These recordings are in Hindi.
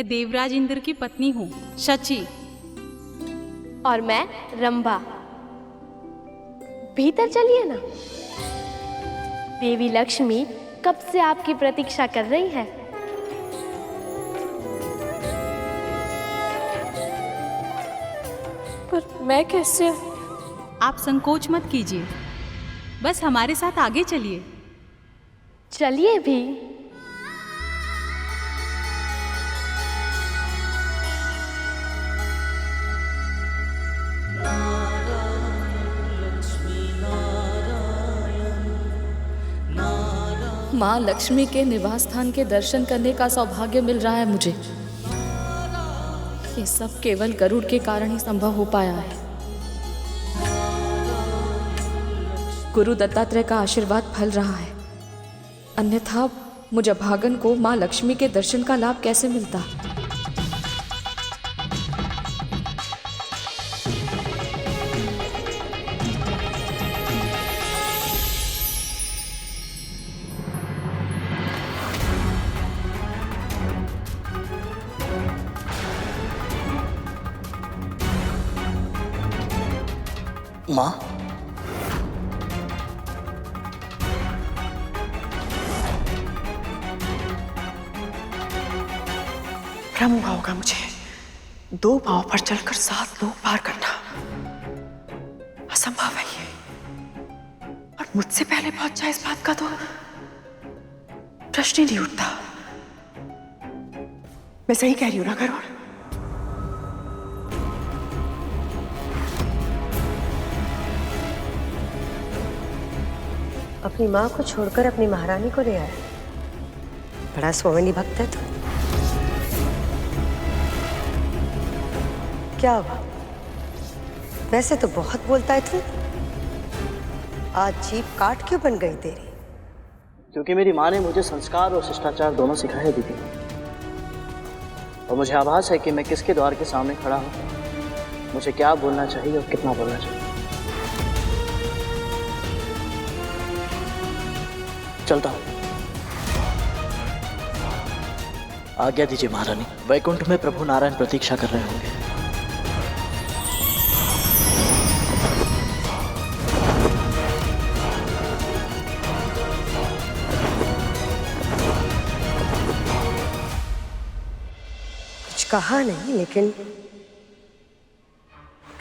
मैं देवराज इंद्र की पत्नी हूँ, शची। और मैं रंभा। भीतर चलिए ना। देवी लक्ष्मी कब से आपकी प्रतीक्षा कर रही है। पर मैं कैसे? आप संकोच मत कीजिए, बस हमारे साथ आगे चलिए। चलिए भी। माँ लक्ष्मी के निवास स्थान के दर्शन करने का सौभाग्य मिल रहा है मुझे। ये सब केवल गरुड़ के कारण ही संभव हो पाया है। गुरु दत्तात्रेय का आशीर्वाद फल रहा है, अन्यथा मुझे भागन को माँ लक्ष्मी के दर्शन का लाभ कैसे मिलता। माँ, भ्रम हुआ होगा मुझे। 2 पांव पर चलकर 7 लोग पार करना असंभव है ये। और मुझसे पहले पहुंच जाए इस बात का तो प्रश्न ही नहीं उठता। मैं सही कह रही हूं ना गरुड़? अपनी माँ को छोड़कर अपनी महारानी को ले आया। बड़ा स्वामिनी भक्त है तू। क्या हुआ? वैसे तो बहुत बोलता है तू, आज जीभ काट क्यों बन गई तेरी? क्योंकि मेरी माँ ने मुझे संस्कार और शिष्टाचार दोनों सिखाए दीदी। और मुझे आभास है कि मैं किसके द्वार के सामने खड़ा हूँ, मुझे क्या बोलना चाहिए और कितना बोलना चाहिए। चलता हूँ। आज्ञा दीजिए महारानी, वैकुंठ में प्रभु नारायण प्रतीक्षा कर रहे होंगे। कुछ कहा नहीं, लेकिन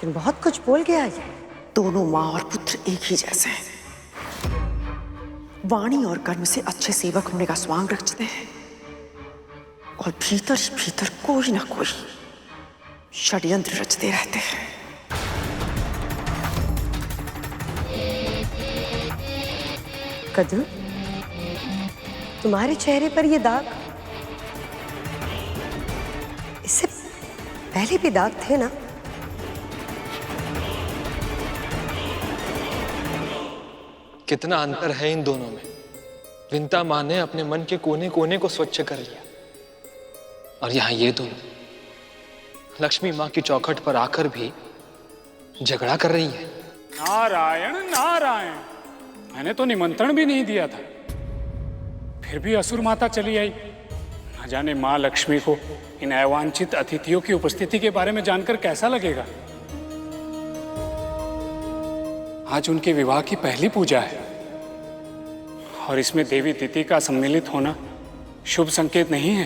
बहुत कुछ बोल गया ये। दोनों माँ और पुत्र एक ही जैसे हैं। वाणी और कर्म से अच्छे सेवक होने का स्वांग रचते हैं और भीतर ही भीतर कोई ना कोई षड्यंत्र रचते रहते हैं। कद्रू, तुम्हारे चेहरे पर ये दाग, इससे पहले भी दाग थे ना? कितना अंतर है इन दोनों में। विंता माँ ने अपने मन के कोने कोने को स्वच्छ कर लिया, और यहाँ ये दोनों लक्ष्मी माँ की चौखट पर आकर भी झगड़ा कर रही है। नारायण नारायण, मैंने तो निमंत्रण भी नहीं दिया था, फिर भी असुर माता चली आई। न जाने माँ लक्ष्मी को इन अवांछित अतिथियों की उपस्थिति के बारे में जानकर कैसा लगेगा। आज उनके विवाह की पहली पूजा है और इसमें देवी तिथि का सम्मिलित होना शुभ संकेत नहीं है।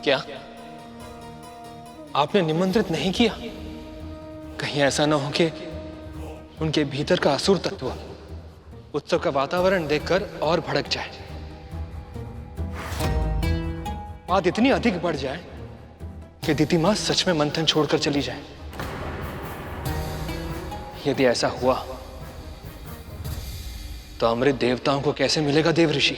क्या आपने निमंत्रित नहीं किया? कहीं ऐसा न हो कि उनके भीतर का असुर तत्व उत्सव का वातावरण देखकर और भड़क जाए, बात इतनी अधिक बढ़ जाए कि दीदी मां सच में मंथन छोड़कर चली जाए। यदि ऐसा हुआ तो अमृत देवताओं को कैसे मिलेगा देव ऋषि?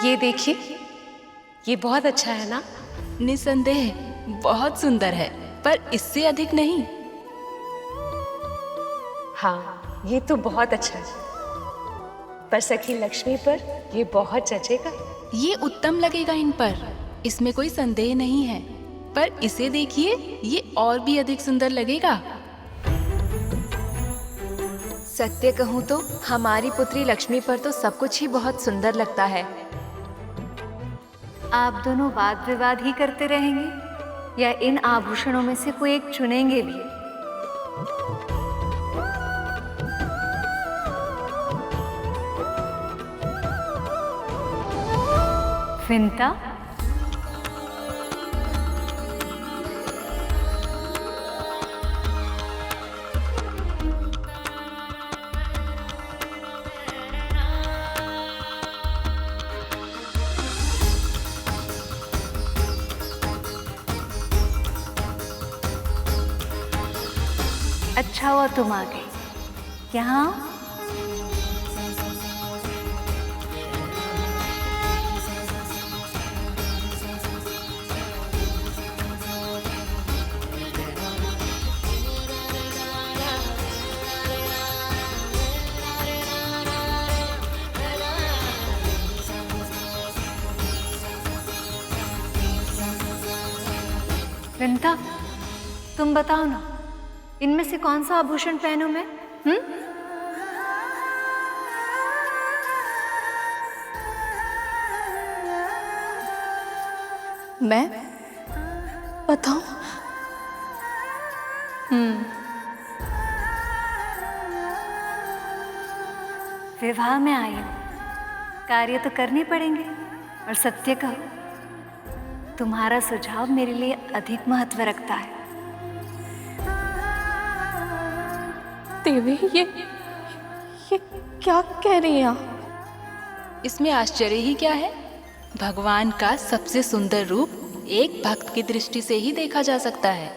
ये देखिए, ये बहुत अच्छा है ना? निसंदेह बहुत सुंदर है, पर इससे अधिक नहीं। हाँ, ये तो बहुत अच्छा है, पर सखी लक्ष्मी पर ये बहुत जचेगा। ये उत्तम लगेगा इन पर, इसमें कोई संदेह नहीं है। पर इसे देखिए, ये और भी अधिक सुंदर लगेगा। सत्य कहूँ तो हमारी पुत्री लक्ष्मी पर तो सब कुछ ही बहुत सुंदर लगता है। आप दोनों वाद विवाद ही करते रहेंगे या इन आभूषणों में से कोई एक चुनेंगे भी? विंता, अच्छा हुआ तुम आ गई। यहाँ विंता, तुम बताओ ना, इनमें से कौन सा आभूषण पहनूं मैं? मैं बताऊं? विवाह में आई हूं, कार्य तो करने पड़ेंगे। और सत्य कहो, तुम्हारा सुझाव मेरे लिए अधिक महत्व रखता है। देवी, ये क्या कह रही हैं आप? इसमें आश्चर्य ही क्या है? भगवान का सबसे सुंदर रूप एक भक्त की दृष्टि से ही देखा जा सकता है।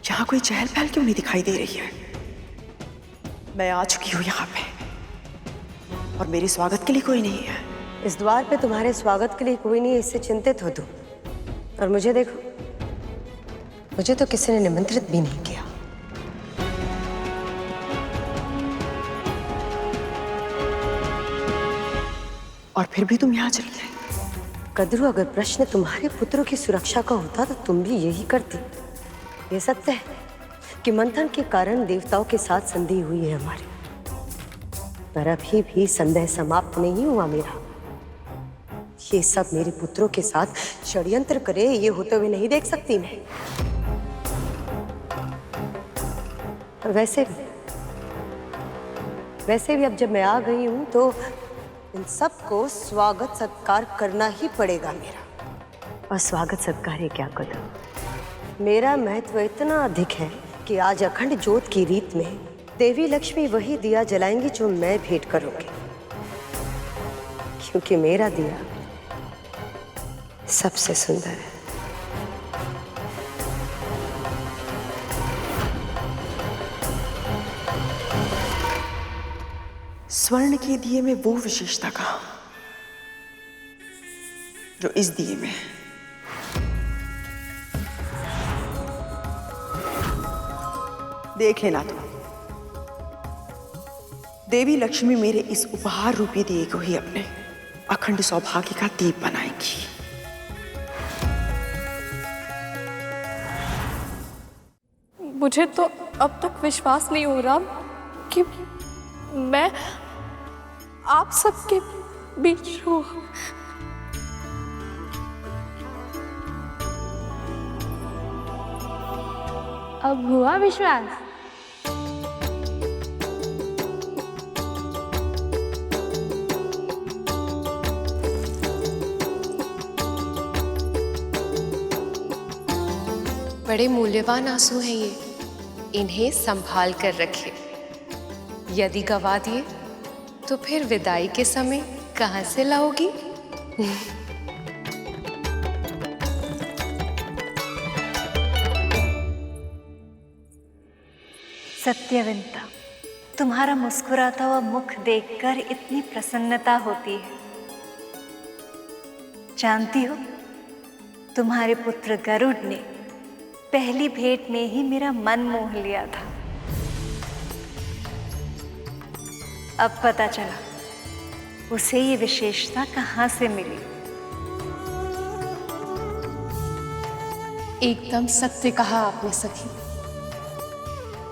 यहाँ कोई चहल पहल क्यों नहीं दिखाई दे रही है? मैं आ चुकी हूँ यहाँ पे और मेरे स्वागत के लिए कोई नहीं है। इस द्वार पे तुम्हारे स्वागत के लिए कोई नहीं है, इससे चिंतित हो तुम। और मुझे देखो, मुझे तो किसी ने निमंत्रित भी नहीं किया। और फिर भी तुम यहाँ चली गई। कद्रू, अगर प्रश्न तुम्हारे पुत्रों की सुरक्षा का होता तो तुम भी यही करती। ये सत्य है कि मंथन के कारण देवताओं के साथ संधि हुई है हमारी, पर अभी भी संदेह समाप्त नहीं हुआ मेरा। ये सब मेरे पुत्रों के साथ षड्यंत्र करे, ये होते हुए नहीं देख सकती मैं। और वैसे भी अब जब मैं आ गई हूं तो इन सबको स्वागत सत्कार करना ही पड़ेगा मेरा। और स्वागत सत्कार है क्या कदम, मेरा महत्व इतना अधिक है कि आज अखंड ज्योत की रीत में देवी लक्ष्मी वही दिया जलाएंगी जो मैं भेंट करूंगी, क्योंकि मेरा दिया सबसे सुंदर है। स्वर्ण के दिए में वो विशेषता कहाँ जो इस दिए में है? देख लेना तुम, देवी लक्ष्मी मेरे इस उपहार रूपी दिए को ही अपने अखंड सौभाग्य का दीप बनाएंगी। मुझे तो अब तक विश्वास नहीं हो रहा कि मैं आप सबके बीच हूँ। अब हुआ विश्वास? बड़े मूल्यवान आंसू हैं ये, इन्हें संभाल कर रखे। यदि गवा दिए तो फिर विदाई के समय कहाँ से लाओगी? सत्यवंता, तुम्हारा मुस्कुराता हुआ मुख देखकर इतनी प्रसन्नता होती है। जानती हो, तुम्हारे पुत्र गरुड़ ने पहली भेंट में ही मेरा मन मोह लिया था। अब पता चला उसे ये विशेषता कहाँ से मिली। एकदम सत्य कहा आपने सखी।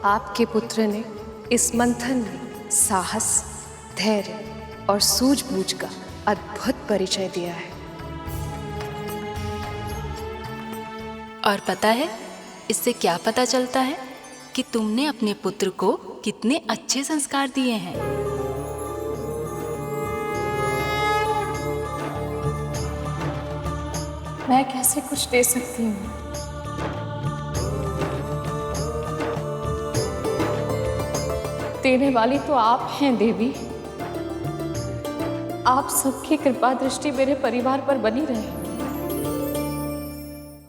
आपके पुत्र ने इस मंथन में साहस, धैर्य और सूझबूझ का अद्भुत परिचय दिया है। और पता है इससे क्या पता चलता है कि तुमने अपने पुत्र को कितने अच्छे संस्कार दिए हैं। मैं कैसे कुछ दे सकती हूँ? देने वाली तो आप हैं देवी। आप सबकी कृपा दृष्टि मेरे परिवार पर बनी रहे,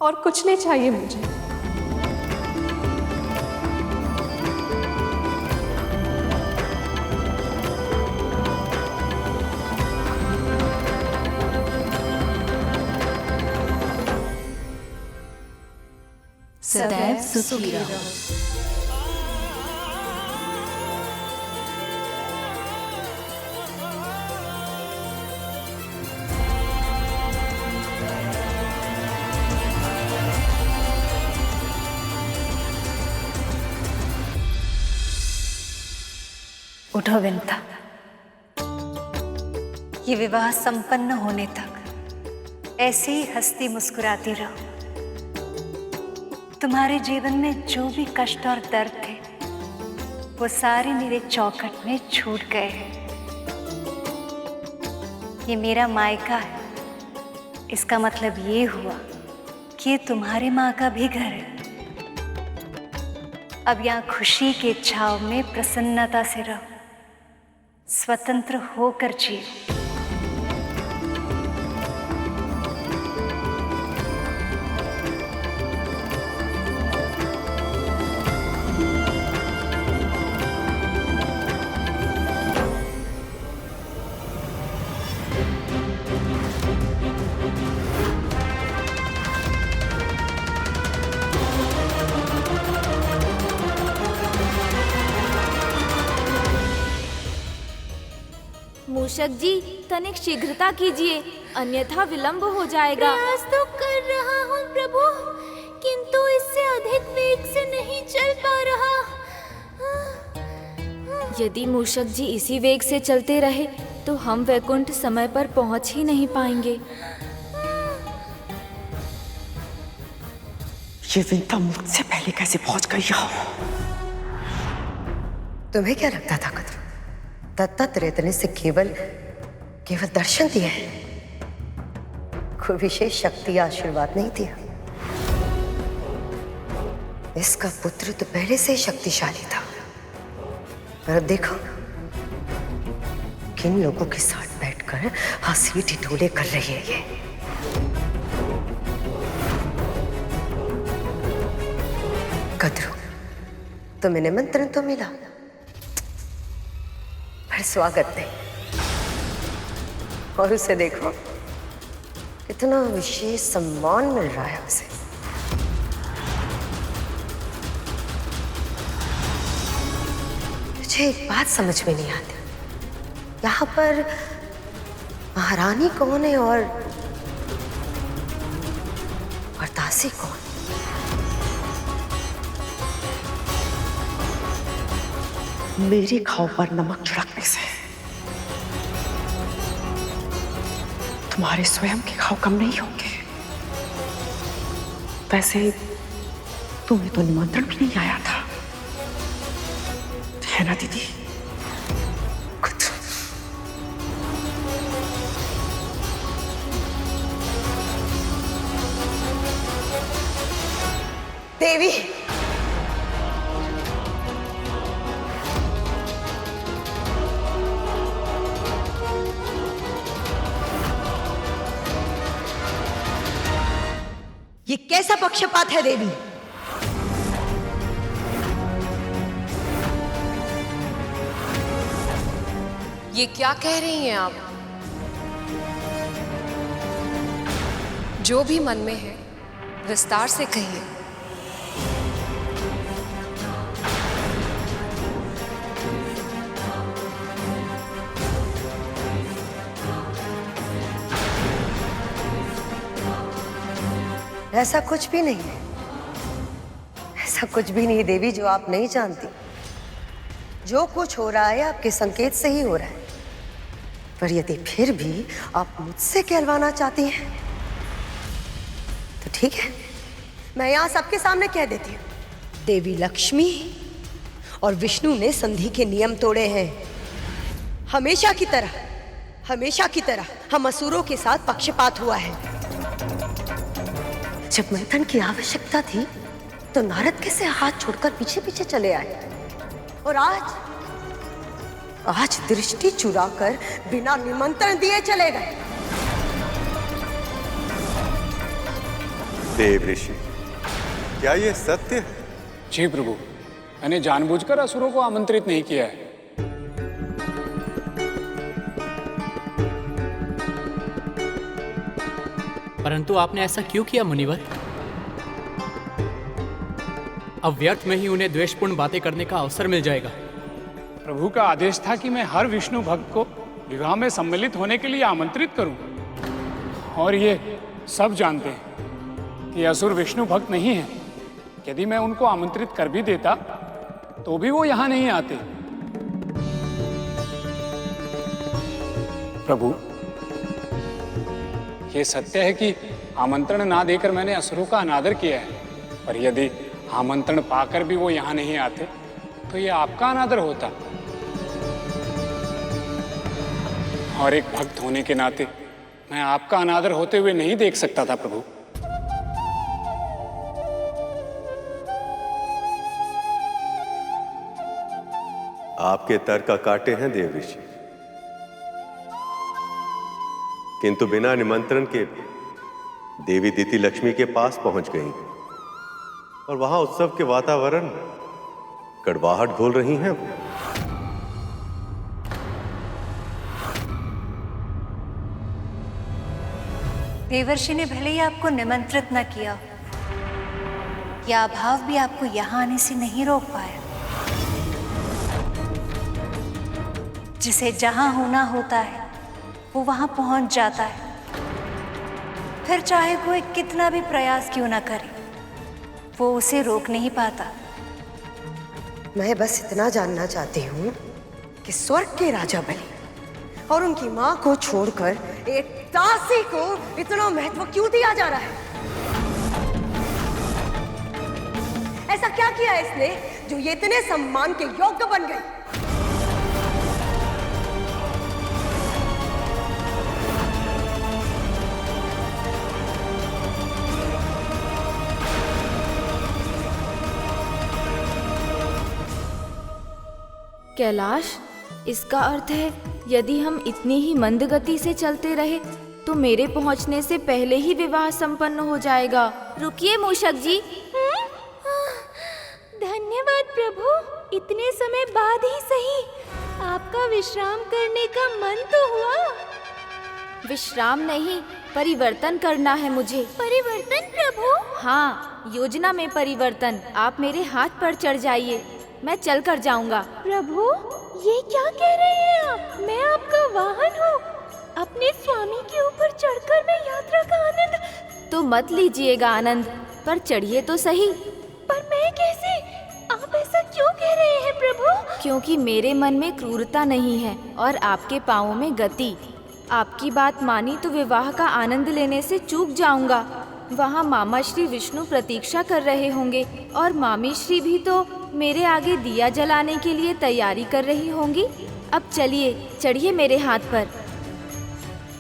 और कुछ नहीं चाहिए मुझे। सदैव सुखी रहो। उठो विंता, ये विवाह संपन्न होने तक ऐसे ही हंसती मुस्कुराती रहो। तुम्हारे जीवन में जो भी कष्ट और दर्द थे वो सारे मेरे चौखट में छूट गए हैं। ये मेरा मायका है, इसका मतलब ये हुआ कि ये तुम्हारे माँ का भी घर है। अब यहाँ खुशी के छाव में प्रसन्नता से रहो, स्वतंत्र होकर जियो। मूषक जी, तनिक शीघ्रता कीजिए, अन्यथा विलंब हो जाएगा। प्रयास तो कर रहा हूँ प्रभु, किंतु इससे अधिक वेग से नहीं चल पा रहा। यदि मूषक जी इसी वेग से चलते रहे तो हम वैकुंठ समय पर पहुँच ही नहीं पाएंगे। ये विंता मुझसे पहले कैसे पहुंच गई यहाँ? तुम्हें क्या लगता था कद्रू? दत्तात्रेय ने से केवल दर्शन दिया है, कोई विशेष शक्ति या आशीर्वाद नहीं दिया। इसका पुत्र तो पहले से ही शक्तिशाली था, पर अब देखो किन लोगों के साथ बैठकर हंसी ठिठोले कर रही है ये। कद्रू, तुम्हें निमंत्रण तो मिला, पर स्वागत नहीं। और उसे देखो कितना विशेष सम्मान मिल रहा है उसे। मुझे एक बात समझ में नहीं आती, यहाँ पर महारानी कौन है और दासी कौन? मेरे घाव पर नमक छिड़कने से तुम्हारे स्वयं के घाव कम नहीं होंगे। वैसे तुम्हें तो निमंत्रण भी नहीं आया था, है ना दीदी? देवी, ये कैसा पक्षपात है देवी? ये क्या कह रही हैं आप? जो भी मन में है विस्तार से कहिए। ऐसा कुछ भी नहीं है, ऐसा कुछ भी नहीं देवी जो आप नहीं जानती। जो कुछ हो रहा है आपके संकेत से ही हो रहा है। पर यदि फिर भी आप मुझसे कहलवाना चाहती हैं तो ठीक है, मैं यहां सबके सामने कह देती हूं। देवी लक्ष्मी और विष्णु ने संधि के नियम तोड़े हैं। हमेशा की तरह हम असुरों के साथ पक्षपात हुआ है। जब मंथन की आवश्यकता थी तो नारद कैसे हाथ छोड़कर पीछे पीछे चले आए, और आज दृष्टि चुराकर बिना निमंत्रण दिए चले गए। देव ऋषि, क्या ये सत्य है? जी प्रभु, मैंने जानबूझकर असुरों को आमंत्रित नहीं किया है। परंतु आपने ऐसा क्यों किया मुनिवर? अब व्यर्थ में ही उन्हें द्वेषपूर्ण बातें करने का अवसर मिल जाएगा। प्रभु का आदेश था कि मैं हर विष्णु भक्त को विवाह में सम्मिलित होने के लिए आमंत्रित करूं, और ये सब जानते हैं कि असुर विष्णु भक्त नहीं है। यदि मैं उनको आमंत्रित कर भी देता तो भी वो यहां नहीं आते। प्रभु, ये सत्य है कि आमंत्रण ना देकर मैंने असुरों का अनादर किया है, पर यदि आमंत्रण पाकर भी वो यहाँ नहीं आते तो ये आपका अनादर होता। और एक भक्त होने के नाते मैं आपका अनादर होते हुए नहीं देख सकता था प्रभु। आपके तर्क काटे हैं देव ऋषि, किंतु बिना निमंत्रण के देवी दीति लक्ष्मी के पास पहुंच गई और वहां उत्सव के वातावरण में कड़वाहट घोल रही हैं वो। देवर्षि ने भले ही आपको निमंत्रित न किया, यह अभाव भी आपको यहाँ आने से नहीं रोक पाया। जिसे जहां होना होता है वो वहां पहुंच जाता है, फिर चाहे कोई कितना भी प्रयास क्यों ना करे, वो उसे रोक नहीं पाता। मैं बस इतना जानना चाहती हूँ कि स्वर्ग के राजा बलि और उनकी माँ को छोड़कर एक दासी को इतना महत्व क्यों दिया जा रहा है? ऐसा क्या किया इसने जो ये इतने सम्मान के योग्य बन गई? कैलाश, इसका अर्थ है यदि हम इतनी ही मंद गति से चलते रहे तो मेरे पहुंचने से पहले ही विवाह संपन्न हो जाएगा। रुकिए मूषक जी। धन्यवाद प्रभु, इतने समय बाद ही सही आपका विश्राम करने का मन तो हुआ। विश्राम नहीं, परिवर्तन करना है मुझे। परिवर्तन प्रभु? हाँ, योजना में परिवर्तन। आप मेरे हाथ पर चढ़ जाइए, मैं चल कर जाऊंगा। प्रभु, ये क्या कह रहे हैं आप? मैं आपका वाहन हूँ। अपने स्वामी के ऊपर चढ़कर मैं यात्रा का आनंद। तो मत लीजिएगा आनंद, पर चढ़िए तो सही। पर मैं कैसे? आप ऐसा क्यों कह रहे हैं प्रभु? क्योंकि मेरे मन में क्रूरता नहीं है और आपके पाँवों में गति। आपकी बात मानी तो विवाह का आनंद लेने से चूक जाऊंगा। वहाँ मामा श्री विष्णु प्रतीक्षा कर रहे होंगे और मामी श्री भी तो मेरे आगे दिया जलाने के लिए तैयारी कर रही होंगी। अब चलिए, चढ़िए मेरे हाथ पर।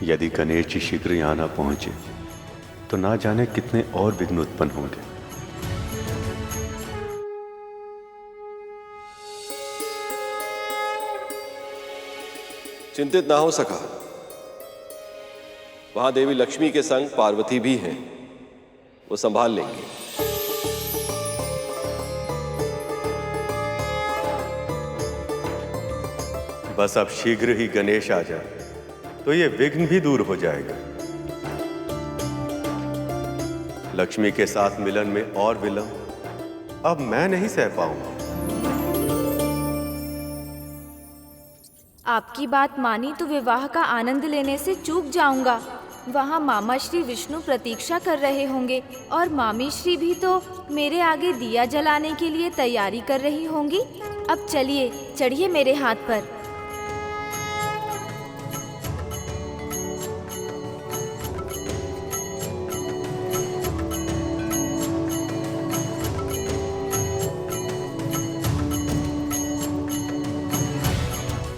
यदि गणेश जी शीघ्र यहाँ न पहुंचे तो ना जाने कितने और विघ्न उत्पन्न होंगे। चिंतित ना हो सका, वहां देवी लक्ष्मी के संग पार्वती भी हैं। वो संभाल लेंगे। बस अब शीघ्र ही गणेश आ जाए तो ये विघ्न भी दूर हो जाएगा। लक्ष्मी के साथ मिलन में और विलंब अब मैं नहीं सह पाऊंगा। आपकी बात मानी तो विवाह का आनंद लेने से चूक जाऊंगा। वहाँ मामा श्री विष्णु प्रतीक्षा कर रहे होंगे और मामी श्री भी तो मेरे आगे दिया जलाने के लिए तैयारी कर रही होंगी। अब चलिए, चढ़िए मेरे हाथ पर।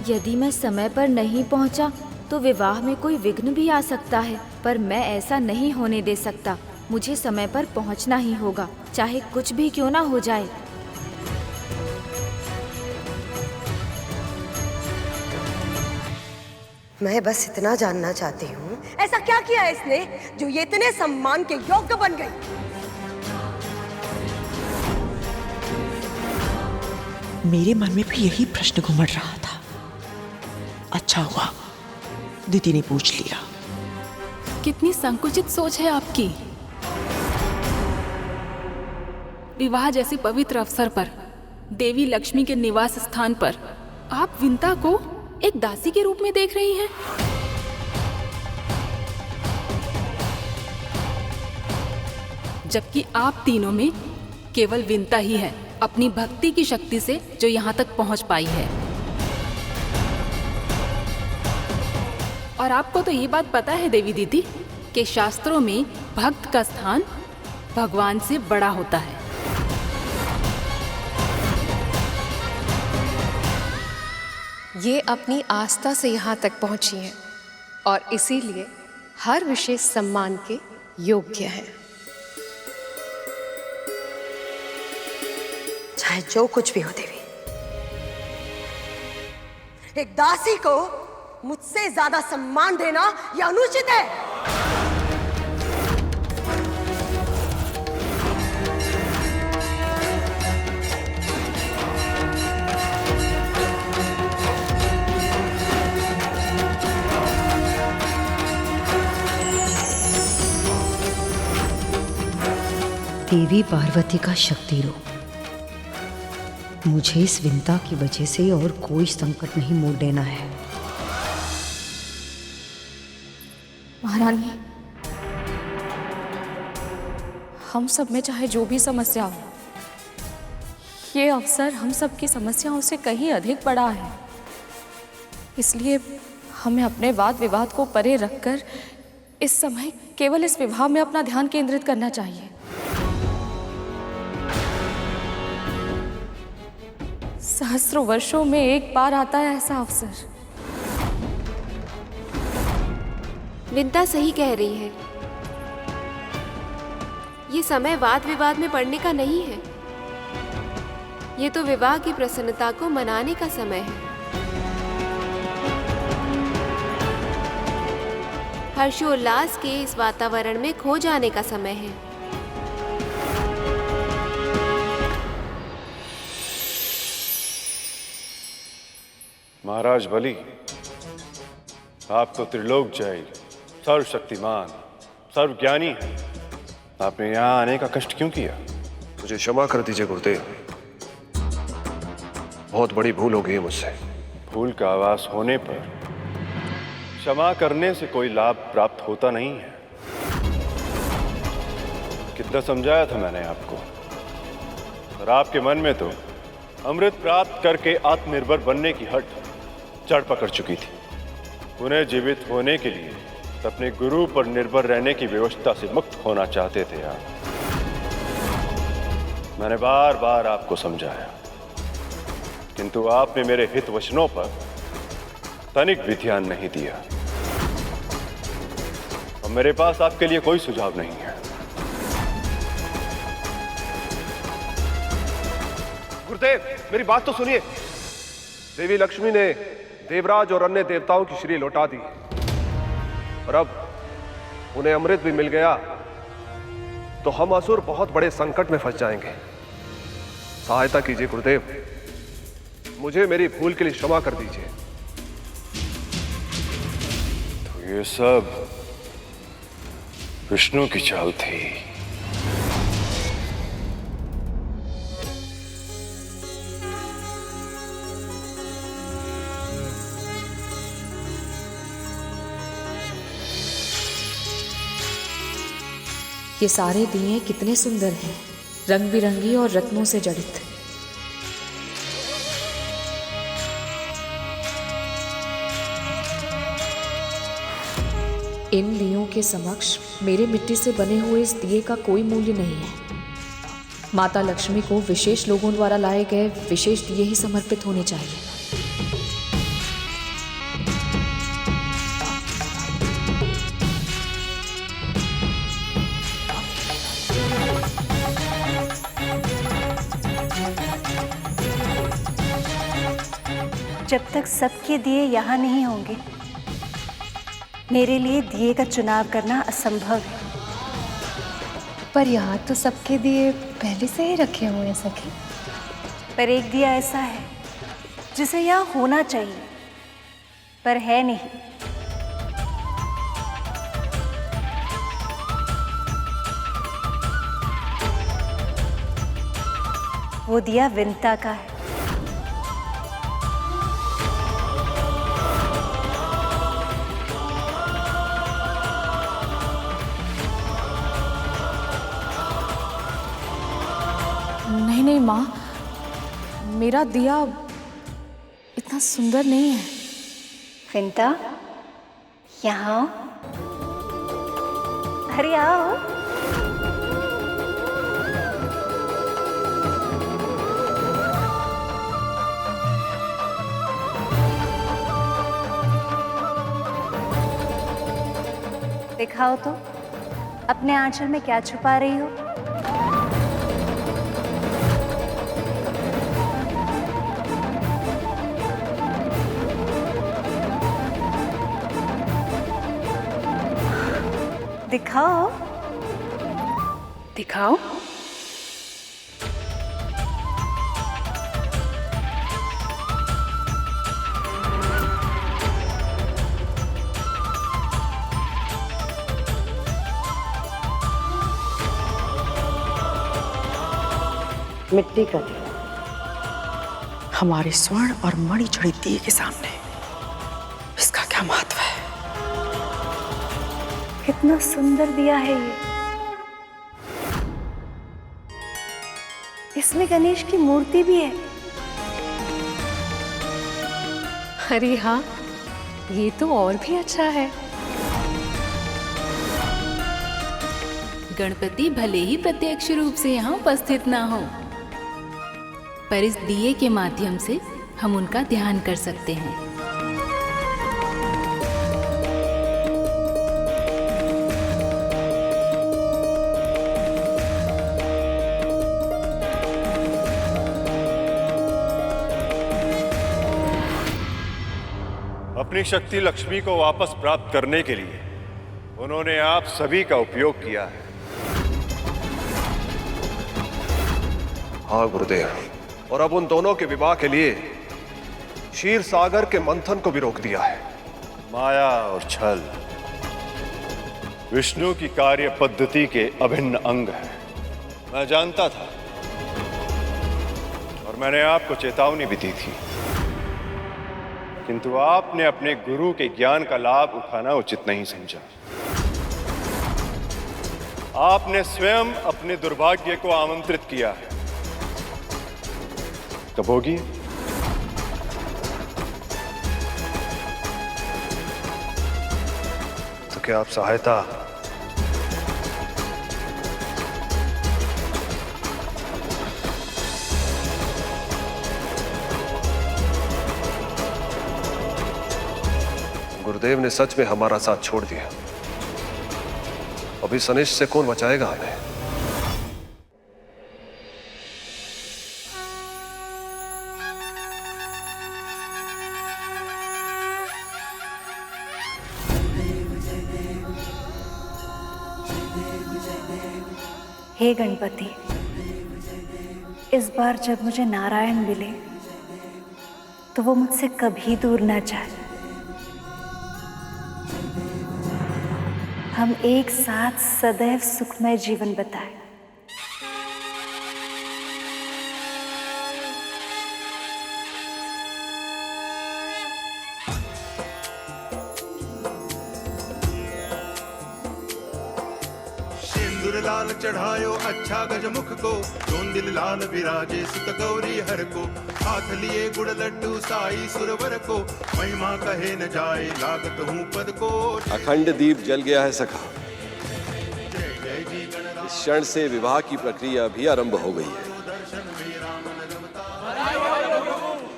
यदि मैं समय पर नहीं पहुंचा तो विवाह में कोई विघ्न भी आ सकता है, पर मैं ऐसा नहीं होने दे सकता। मुझे समय पर पहुंचना ही होगा, चाहे कुछ भी क्यों ना हो जाए। मैं बस इतना जानना चाहती हूँ, ऐसा क्या किया है इसने जो ये इतने सम्मान के योग्य बन गई? मेरे मन में भी यही प्रश्न घुमड़ रहा था। अच्छा हुआ दीदी ने पूछ लिया। कितनी संकुचित सोच है आपकी। विवाह जैसे पवित्र अवसर पर, देवी लक्ष्मी के निवास स्थान पर आप विंता को एक दासी के रूप में देख रही हैं। जबकि आप तीनों में केवल विंता ही है अपनी भक्ति की शक्ति से जो यहाँ तक पहुँच पाई है। और आपको तो ये बात पता है देवी दीदी कि शास्त्रों में भक्त का स्थान भगवान से बड़ा होता है। ये अपनी आस्था से यहाँ तक पहुँची हैं और इसीलिए हर विशेष सम्मान के योग्य हैं। चाहे जो कुछ भी हो देवी, एक दासी को मुझसे ज्यादा सम्मान देना यह अनुचित है। देवी पार्वती का शक्ति रूप, मुझे इस विंता की वजह से और कोई संकट नहीं मोड़ देना है। महारानी, हम सब में चाहे जो भी समस्या हो, ये अवसर हम सब की समस्याओं से कहीं अधिक बड़ा है। इसलिए हमें अपने वाद विवाद को परे रखकर इस समय केवल इस विवाह में अपना ध्यान केंद्रित करना चाहिए। सहस्रों वर्षों में एक बार आता है ऐसा अवसर। विंता सही कह रही है। ये समय वाद विवाद में पड़ने का नहीं है। ये तो विवाह की प्रसन्नता को मनाने का समय है। हर्षोल्लास के इस वातावरण में खो जाने का समय है। महाराज बलि, आप तो त्रिलोक जय, सर्वशक्तिमान, सर्वज्ञानी हैं। आपने यहाँ आने का कष्ट क्यों किया? मुझे क्षमा कर दीजिए गुरुदेव, बहुत बड़ी भूल हो गई मुझसे। भूल का आवास होने पर क्षमा करने से कोई लाभ प्राप्त होता नहीं है। कितना समझाया था मैंने आपको, और आपके मन में तो अमृत प्राप्त करके आत्मनिर्भर बनने की हट चढ़ पकड़ चुकी थी। पुनः जीवित होने के लिए अपने गुरु पर निर्भर रहने की व्यवस्था से मुक्त होना चाहते थे आप। मैंने बार बार आपको समझाया, किंतु आपने मेरे हित वचनों पर तनिक भी ध्यान नहीं दिया। और मेरे पास आपके लिए कोई सुझाव नहीं है। गुरुदेव, मेरी बात तो सुनिए। देवी लक्ष्मी ने देवराज और अन्य देवताओं की श्री लौटा दी, और अब उन्हें अमृत भी मिल गया, तो हम असुर बहुत बड़े संकट में फंस जाएंगे। सहायता कीजिए गुरुदेव, मुझे मेरी भूल के लिए क्षमा कर दीजिए। तो ये सब विष्णु की चाल थी। ये सारे दिए कितने सुंदर हैं, रंग बिरंगी और रत्नों से जड़ित। इन दियों के समक्ष मेरे मिट्टी से बने हुए इस दिए का कोई मूल्य नहीं है। माता लक्ष्मी को विशेष लोगों द्वारा लाए गए विशेष दिए ही समर्पित होने चाहिए। जब तक सबके दिए यहाँ नहीं होंगे, मेरे लिए दिए का चुनाव करना असंभव है। पर यहाँ तो सबके दिए पहले से ही रखे हुए हैं सखी। पर एक दिया ऐसा है जिसे यहाँ होना चाहिए, पर है नहीं। वो दिया विंता का है। नहीं नहीं माँ, मेरा दिया इतना सुंदर नहीं है। विंता, यहाँ आओ। अरे आओ। दिखाओ तो, अपने आंचल में क्या छुपा रही हो? दिखाओ। दिखाओ। मिट्टी का दिया। हमारे स्वर्ण और मणि जड़ित दिए के सामने इसका क्या महत्व है? कितना सुंदर दिया है ये। इसमें गणेश की मूर्ति भी है। अरे हाँ, ये तो और भी अच्छा है। गणपति भले ही प्रत्यक्ष रूप से यहाँ उपस्थित ना हो, पर इस दिए के माध्यम से हम उनका ध्यान कर सकते हैं। अपनी शक्ति लक्ष्मी को वापस प्राप्त करने के लिए उन्होंने आप सभी का उपयोग किया है। हाँ गुरुदेव, और अब उन दोनों के विवाह के लिए क्षीर सागर के मंथन को भी रोक दिया है। माया और छल विष्णु की कार्य पद्धति के अभिन्न अंग है। मैं जानता था और मैंने आपको चेतावनी भी दी थी, किंतु आपने अपने गुरु के ज्ञान का लाभ उठाना उचित नहीं समझा। आपने स्वयं अपने दुर्भाग्य को आमंत्रित किया है। कब होगी? तो क्या आप सहायता गुरुदेव ने सच में हमारा साथ छोड़ दिया। अभी सनिश से कौन बचाएगा हमें? हे गणपति, इस बार जब मुझे नारायण मिले तो वो मुझसे कभी दूर न जाए। हम एक साथ सदैव सुखमय जीवन बिताएं। लाल चढ़ायो अच्छा गजमुख को, जोंदिल लाल विराजे सुत गौरी हर को। हाथ लिए गुड़ लड्डू साई सुरवर को, महिमा कहे न जाए लागत हूँ पद को। अखंड दीप जल गया है सखा। इस क्षण से विवाह की प्रक्रिया भी आरंभ हो गई है।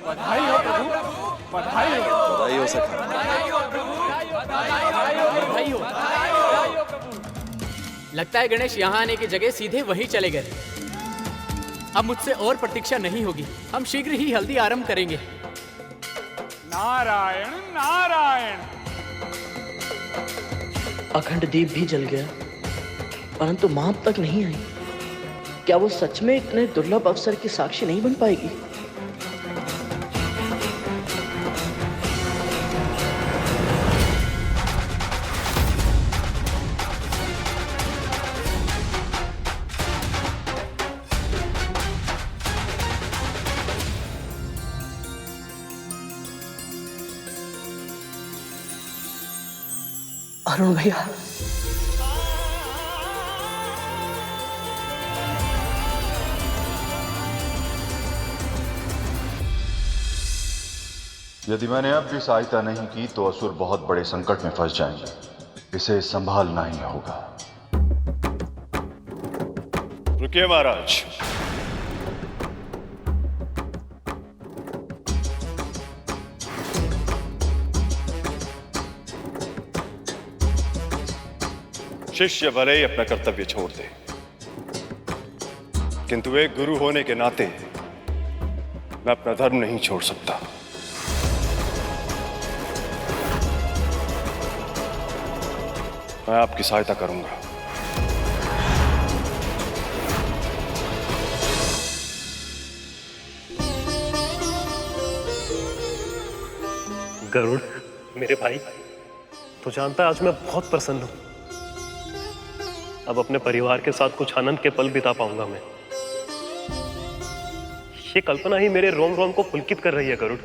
बधाई हो प्रभु, बधाई हो सखा। बधाई हो। लगता है गणेश यहाँ आने की जगह सीधे वहीं चले गए। अब मुझसे और प्रतीक्षा नहीं होगी, हम शीघ्र ही हल्दी आरंभ करेंगे। नारायण नारायण। अखंड दीप भी जल गया, परंतु मां अब तक नहीं आई। क्या वो सच में इतने दुर्लभ अवसर की साक्षी नहीं बन पाएगी? अरुण भैया, यदि मैंने अब भी सहायता नहीं की तो असुर बहुत बड़े संकट में फंस जाएंगे। इसे संभालना ही होगा। रुकिए महाराज। शिष्य भले ही अपना कर्तव्य छोड़ दे, किंतु एक गुरु होने के नाते मैं अपना धर्म नहीं छोड़ सकता। मैं आपकी सहायता करूंगा। गरुड़ मेरे भाई, तो जानता है आज मैं बहुत प्रसन्न हूं। अब अपने परिवार के साथ कुछ आनंद के पल बिता पाऊंगा मैं। ये कल्पना ही मेरे रोम रोम को पुलकित कर रही है गरुड़।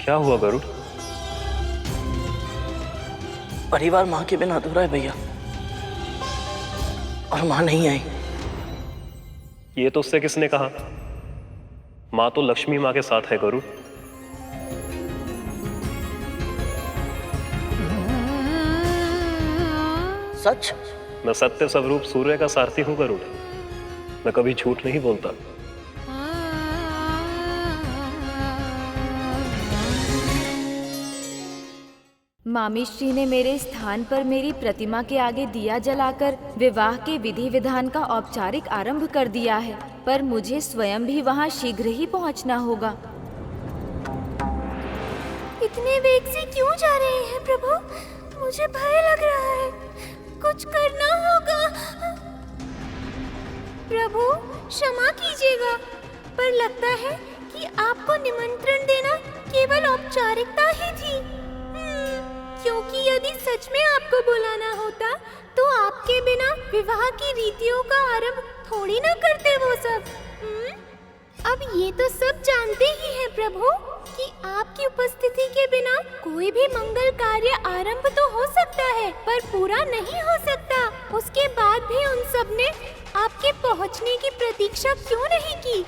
क्या हुआ गरुड़? परिवार मां के बिना अधूरा है भैया, और मां नहीं आई। ये तो उससे किसने कहा? मां तो लक्ष्मी मां के साथ है गरुड़। सच? मैं सत्य स्वरूप सूर्य का सारथी हूं गरुड़। मैं कभी झूठ नहीं बोलता। मामीश्री ने मेरे स्थान पर मेरी प्रतिमा के आगे दिया जलाकर विवाह के विधि विधान का औपचारिक आरंभ कर दिया है, पर मुझे स्वयं भी वहां शीघ्र ही पहुंचना होगा। इतने वेग से क्यों जा रहे हैं प्रभु? मुझे भय लग रहा है। कुछ करना होगा। प्रभु क्षमा कीजिएगा, पर लगता है कि आपको निमंत्रण देना केवल औपचारिकता ही थी। क्योंकि यदि सच में आपको बुलाना होता तो आपके बिना विवाह की रीतियों का आरंभ थोड़ी ना करते वो सब। अब ये तो सब जानते ही हैं प्रभु कि आपकी उपस्थिति के बिना कोई भी मंगल कार्य आरंभ तो हो सकता है, पर पूरा नहीं हो सकता। उसके बाद भी उन सब ने आपके पहुंचने की प्रतीक्षा क्यों नहीं की?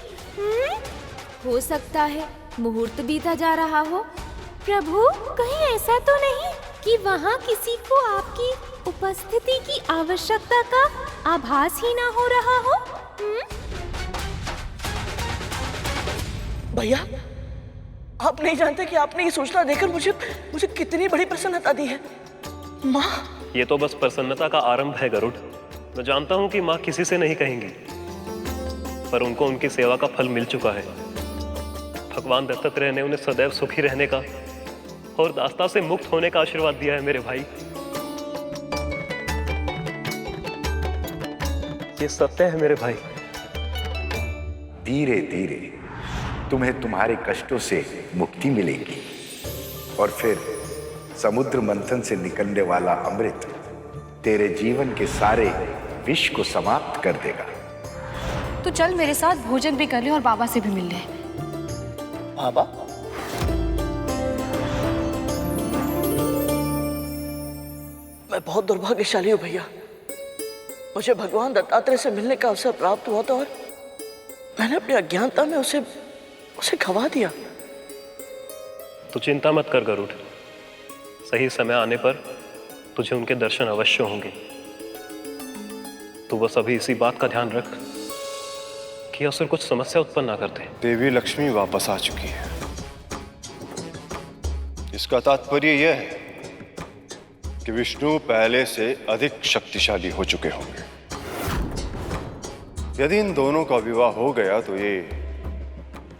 हो सकता है मुहूर्त बीता जा रहा हो। प्रभु, कहीं ऐसा तो नहीं कि वहाँ किसी को आपकी उपस्थिति की आवश्यकता का आभास ही ना हो रहा हो? भैया, आप नहीं जानते कि आपने ये सूचना देकर मुझे कितनी बड़ी प्रसन्नता दी है। माँ, ये तो बस प्रसन्नता का आरंभ है गरुड़। मैं जानता हूँ कि माँ किसी से नहीं कहेंगी, पर उनको उनकी सेवा का फल मिल चुका है। भगवान दत्तात्रेय ने उन्हें सदैव सुखी रहने का और दास्ता से मुक्त होने का आशीर्वाद दिया है मेरे भाई। ये सत्य है मेरे भाई। धीरे धीरे तुम्हें तुम्हारे कष्टों से मुक्ति मिलेगी और फिर समुद्र मंथन से निकलने वाला अमृत तेरे जीवन के सारे विष को समाप्त कर देगा। तो चल मेरे साथ भोजन भी कर ले और बाबा से भी मिल ले। बाबा? मैं बहुत दुर्भाग्यशाली हूँ भैया। मुझे भगवान दत्तात्रेय से मिलने का अवसर प्राप्त हुआ था और मैंने अपनी अज्ञानता में उसे खवा दिया। तो चिंता मत कर गरुड़, सही समय आने पर तुझे उनके दर्शन अवश्य होंगे। तो बस अभी इसी बात का ध्यान रख कि असुर कुछ समस्या उत्पन्न ना करते। देवी लक्ष्मी वापस आ चुकी है। इसका तात्पर्य यह है कि विष्णु पहले से अधिक शक्तिशाली हो चुके होंगे। यदि इन दोनों का विवाह हो गया तो ये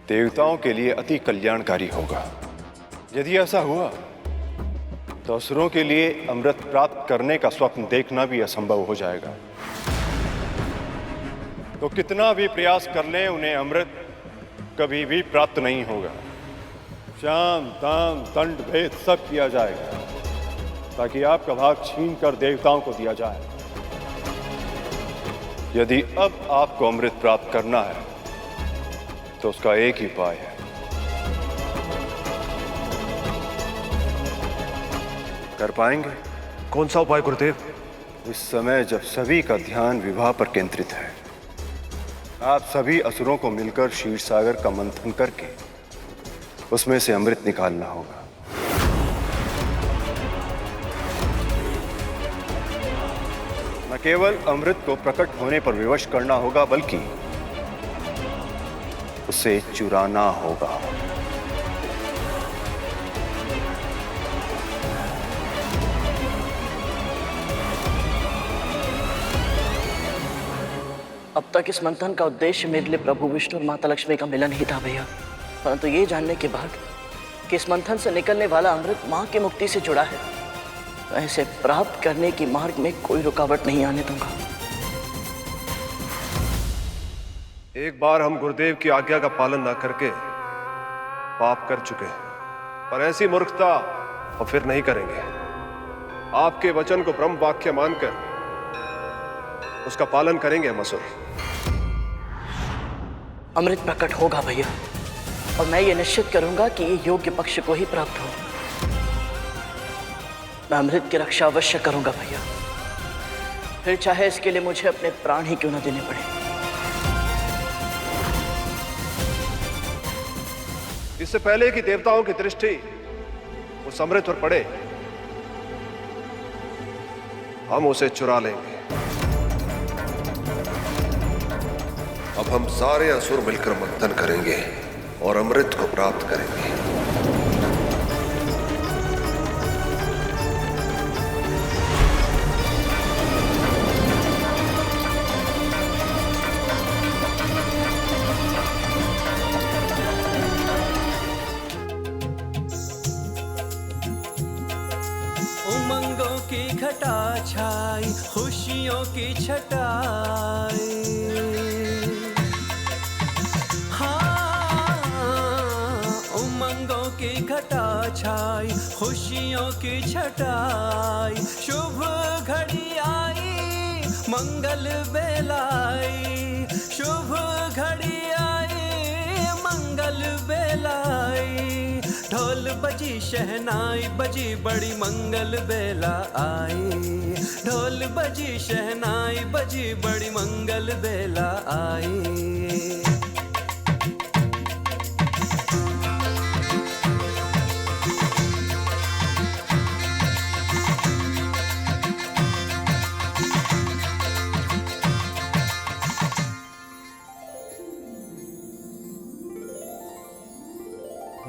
देवताओं के लिए अति कल्याणकारी होगा। यदि ऐसा हुआ तो असुरों के लिए अमृत प्राप्त करने का स्वप्न देखना भी असंभव हो जाएगा। तो कितना भी प्रयास कर लें उन्हें अमृत कभी भी प्राप्त नहीं होगा। शाम दाम दंड भेद सब किया जाएगा ताकि आपका भाग छीन कर देवताओं को दिया जाए। यदि अब आपको अमृत प्राप्त करना है तो उसका एक ही उपाय है। कर पाएंगे? कौन सा उपाय गुरुदेव? इस समय जब सभी का ध्यान विवाह पर केंद्रित है, आप सभी असुरों को मिलकर क्षीर सागर का मंथन करके उसमें से अमृत निकालना होगा। न केवल अमृत को प्रकट होने पर विवश करना होगा बल्कि उसे चुराना होगा। अब तक इस मंथन का उद्देश्य मेरे लिए प्रभु विष्णु और माता लक्ष्मी का मिलन ही था भैया, परंतु ये जानने के बाद कि इस मंथन से निकलने वाला अमृत माँ की मुक्ति से जुड़ा है, मैं इसे प्राप्त करने की मार्ग में कोई रुकावट नहीं आने दूंगा। एक बार हम गुरुदेव की आज्ञा का पालन ना करके पाप कर चुके हैं, पर ऐसी मूर्खता और फिर नहीं करेंगे। आपके वचन को ब्रह्म वाक्य मानकर उसका पालन करेंगे हम असुर। अमृत प्रकट होगा भैया, और मैं ये निश्चित करूंगा कि ये योग्य पक्ष को ही प्राप्त हो। मैं अमृत की रक्षा अवश्य करूंगा भैया, फिर चाहे इसके लिए मुझे अपने प्राण ही क्यों न देने पड़े। इससे पहले कि देवताओं की दृष्टि उस अमृत पर पड़े, हम उसे चुरा लेंगे। अब हम सारे असुर मिलकर मंथन करेंगे और अमृत को प्राप्त करेंगे। उमंगों की घटा छाई, खुशियों की छटाई, की घटा छाई, खुशियों की छटाई, शुभ घड़ी आई, मंगल बेलाई, शुभ घड़ी आई, मंगल बेलाई, ढोल बजी शहनाई बजी, बड़ी मंगल बेला आई, ढोल बजी शहनाई बजी, बड़ी मंगल बेला आई।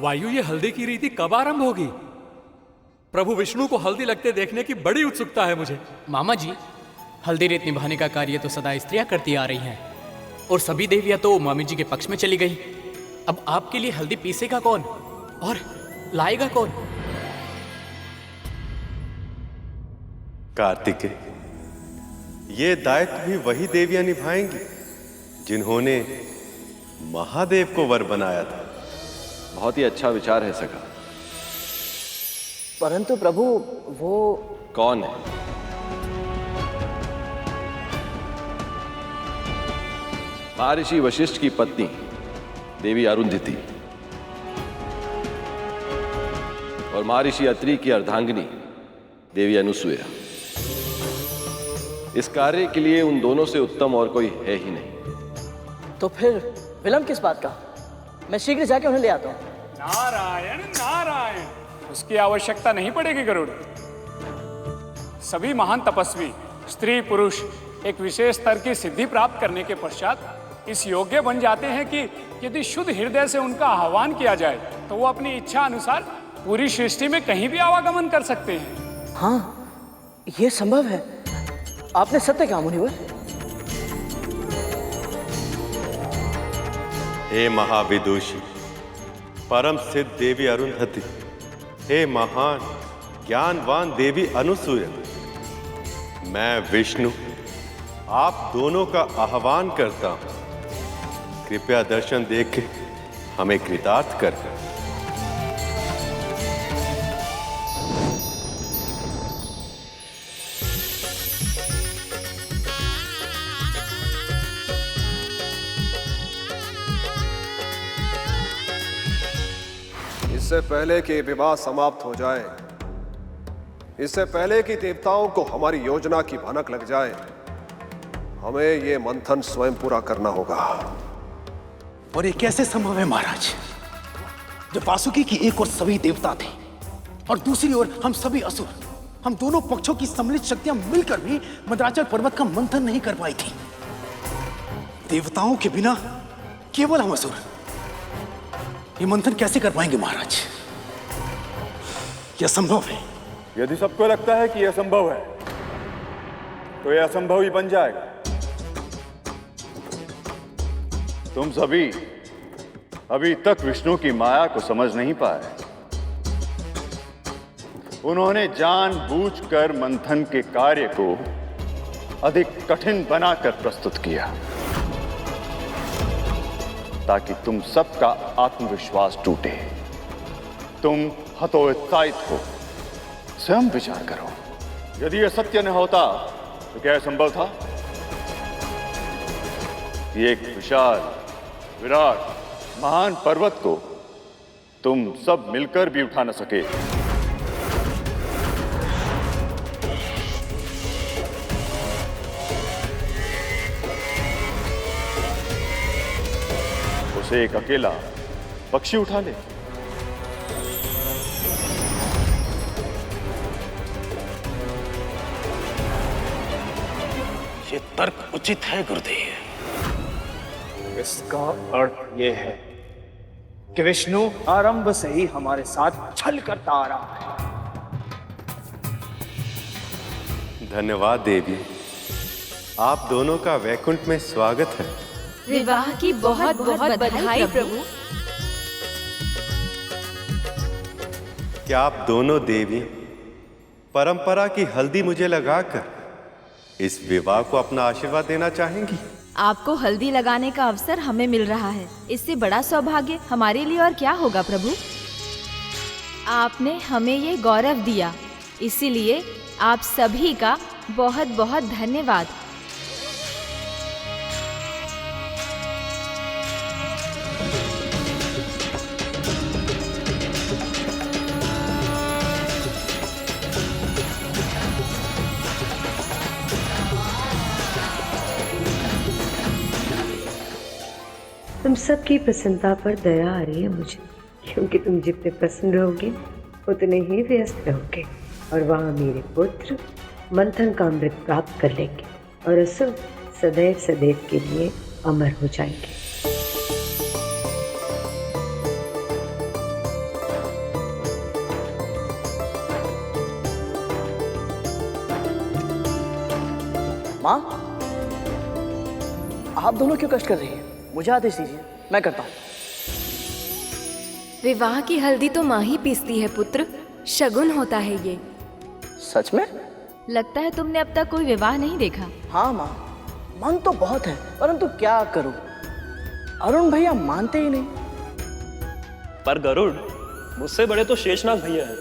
वायु, ये हल्दी की रीति कब आरंभ होगी? प्रभु विष्णु को हल्दी लगते देखने की बड़ी उत्सुकता है मुझे। मामा जी, हल्दी रेत निभाने का कार्य तो सदा स्त्रियां करती आ रही हैं और सभी देवियां तो मामी जी के पक्ष में चली गई। अब आपके लिए हल्दी पीसेगा कौन और लाएगा कौन? कार्तिकेय, ये दायित्व भी वही देवियां निभाएंगी जिन्होंने महादेव को वर बनाया था। बहुत ही अच्छा विचार है सखा। परंतु प्रभु वो कौन है? महर्षि वशिष्ठ की पत्नी देवी अरुंधति और महर्षि अत्रि की अर्धांगिनी देवी अनुसुईया। इस कार्य के लिए उन दोनों से उत्तम और कोई है ही नहीं। तो फिर विलंब किस बात का? मैं शीघ्र जाके उन्हें ले आता हूं। नारायण नारायण, उसकी आवश्यकता नहीं पड़ेगी गरुड़। सभी महान तपस्वी स्त्री पुरुष एक विशेष स्तर की सिद्धि प्राप्त करने के पश्चात इस योग्य बन जाते हैं कि यदि शुद्ध हृदय से उनका आह्वान किया जाए तो वो अपनी इच्छा अनुसार पूरी सृष्टि में कहीं भी आवागमन कर सकते हैं। हाँ, ये संभव है। आपने सत्य कहा मुनिवर। हे महाविदुषी, परम सिद्ध देवी अरुंधति, हे महान ज्ञानवान देवी अनुसूया, मैं विष्णु आप दोनों का आह्वान करता हूं। कृपया दर्शन देख के हमें कृतार्थ कर। इससे पहले कि विवाह समाप्त हो जाए, इससे पहले कि देवताओं को हमारी योजना की भनक लग जाए, हमें ये मंथन स्वयं पूरा करना होगा। और ये कैसे संभव है महाराज, जब वासुकी की एक ओर सभी देवता थे और दूसरी ओर हम सभी असुर, हम दोनों पक्षों की सम्मिलित शक्तियां मिलकर भी मंदराचल पर्वत का मंथन नहीं कर पाई थी। देवताओं के बिना केवल हम असुर ये मंथन कैसे कर पाएंगे महाराज? यह असंभव है। यदि सबको लगता है कि यह संभव है तो यह असंभव ही बन जाएगा। तुम सभी अभी तक विष्णु की माया को समझ नहीं पाए। उन्होंने जानबूझकर मंथन के कार्य को अधिक कठिन बनाकर प्रस्तुत किया ताकि तुम सबका आत्मविश्वास टूटे। तुम हतोत्साहित हो। स्वयं विचार करो, यदि यह सत्य न होता तो क्या संभव था? एक विशाल विराट महान पर्वत को तुम सब मिलकर भी उठा न सके। उसे एक अकेला पक्षी उठा ले। ये तर्क उचित है गुरुदेव। इसका अर्थ ये है कि विष्णु आरंभ से ही हमारे साथ छल करता आ रहा है। धन्यवाद देवी, आप दोनों का वैकुंठ में स्वागत है। विवाह की बहुत बहुत बधाई प्रभु। क्या आप दोनों देवी परंपरा की हल्दी मुझे लगाकर इस विवाह को अपना आशीर्वाद देना चाहेंगी? आपको हल्दी लगाने का अवसर हमें मिल रहा है, इससे बड़ा सौभाग्य हमारे लिए और क्या होगा प्रभु। आपने हमें ये गौरव दिया, इसीलिए आप सभी का बहुत बहुत धन्यवाद। तुम सबकी प्रसन्नता पर दया आ रही है मुझे, क्योंकि तुम जितने प्रसन्न रहोगे उतने ही व्यस्त रहोगे और वहाँ मेरे पुत्र मंथन का अमृत प्राप्त कर लेंगे और असुर सदैव सदैव के लिए अमर हो जाएंगे। माँ, आप दोनों क्यों कष्ट कर रही हैं? मुझे आदेश दीजिए, मैं करता हूँ। विवाह की हल्दी तो माँ ही पीसती है पुत्र, शगुन होता है ये। सच में? लगता है तुमने अब तक कोई विवाह नहीं देखा। हाँ माँ, मन तो बहुत है, परंतु क्या करूं, अरुण भैया मानते ही नहीं। पर गरुड़, मुझसे बड़े तो शेषनाग भैया हैं,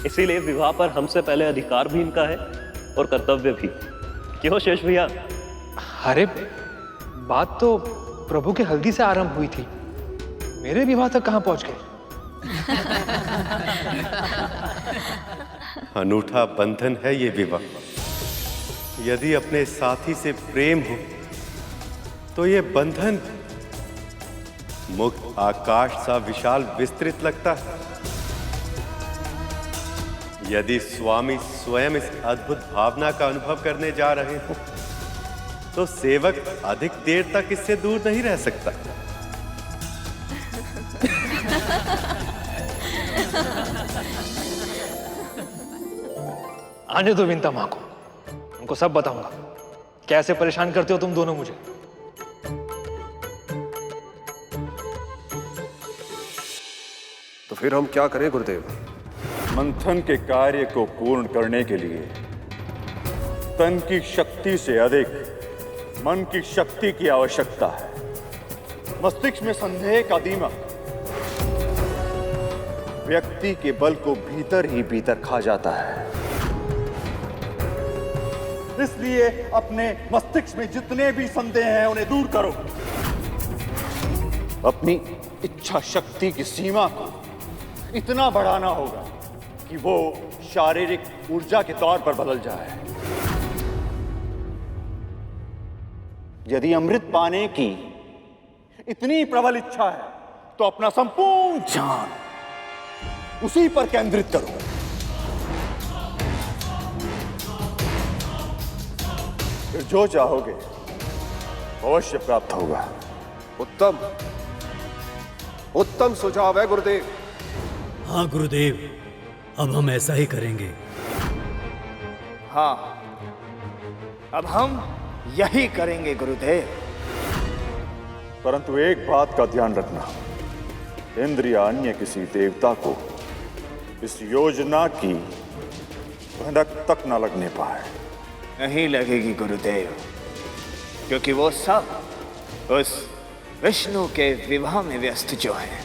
इसीलिए विवाह पर हमसे पहले अधिकार भी इनका है और कर्तव्य भी। क्यों शेष भैया? अरे बात तो प्रभु के हल्दी से आरंभ हुई थी, मेरे विवाह तक कहां पहुंच गए? अनूठा बंधन है ये विवाह। यदि अपने साथी से प्रेम हो तो ये बंधन मुक्त आकाश सा विशाल विस्तृत लगता है। यदि स्वामी स्वयं इस अद्भुत भावना का अनुभव करने जा रहे हो तो सेवक अधिक देर तक इससे दूर नहीं रह सकता। आने दो विंता माँ को, उनको सब बताऊंगा कैसे परेशान करते हो तुम दोनों मुझे। तो फिर हम क्या करें गुरुदेव? मंथन के कार्य को पूर्ण करने के लिए तन की शक्ति से अधिक मन की शक्ति की आवश्यकता है। मस्तिष्क में संदेह का दीमक व्यक्ति के बल को भीतर ही भीतर खा जाता है। इसलिए अपने मस्तिष्क में जितने भी संदेह हैं उन्हें दूर करो। अपनी इच्छा शक्ति की सीमा को इतना बढ़ाना होगा कि वो शारीरिक ऊर्जा के तौर पर बदल जाए। यदि अमृत पाने की इतनी प्रबल इच्छा है तो अपना संपूर्ण ध्यान उसी पर केंद्रित करो। फिर जो चाहोगे अवश्य प्राप्त होगा। उत्तम उत्तम सुझाव है गुरुदेव। हाँ गुरुदेव, अब हम ऐसा ही करेंगे। हाँ, अब हम यही करेंगे गुरुदेव। परंतु एक बात का ध्यान रखना, इंद्र या अन्य किसी देवता को इस योजना की भनक तक न लगने पाए। नहीं लगेगी गुरुदेव, क्योंकि वो सब उस विष्णु के विवाह में व्यस्त जो है।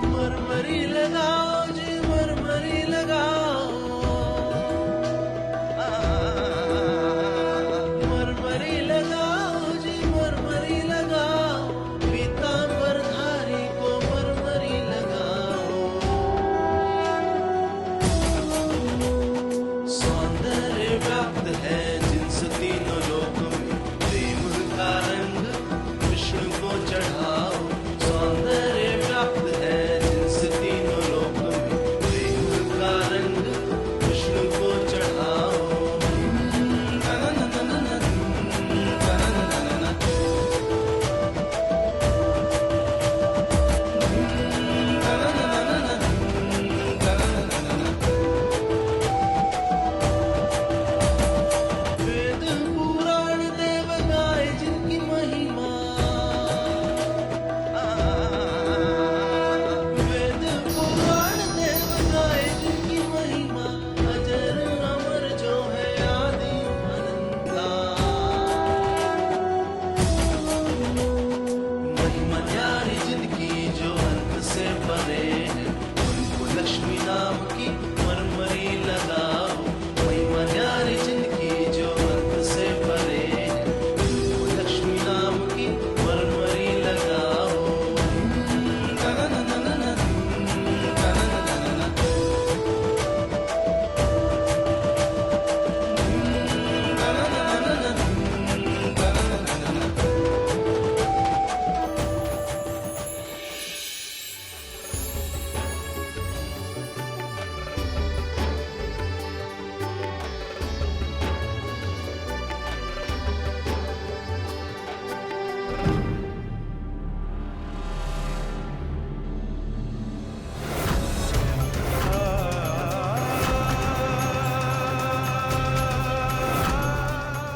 मरमरी लगाओ जी, मरमरी लगाओ, मरमरी लगाओ जी, मरमरी लगाओ, पीतांबरधारी को मरमरी लगाओ। सौंदर्य व्याप्त है जिनसे तीनों लोक में, प्रेम का रंग विष्णु को चढ़ाओ। सौंदर्य व्याप्त है जिनसे तीनों लोक में, प्रेम का रंग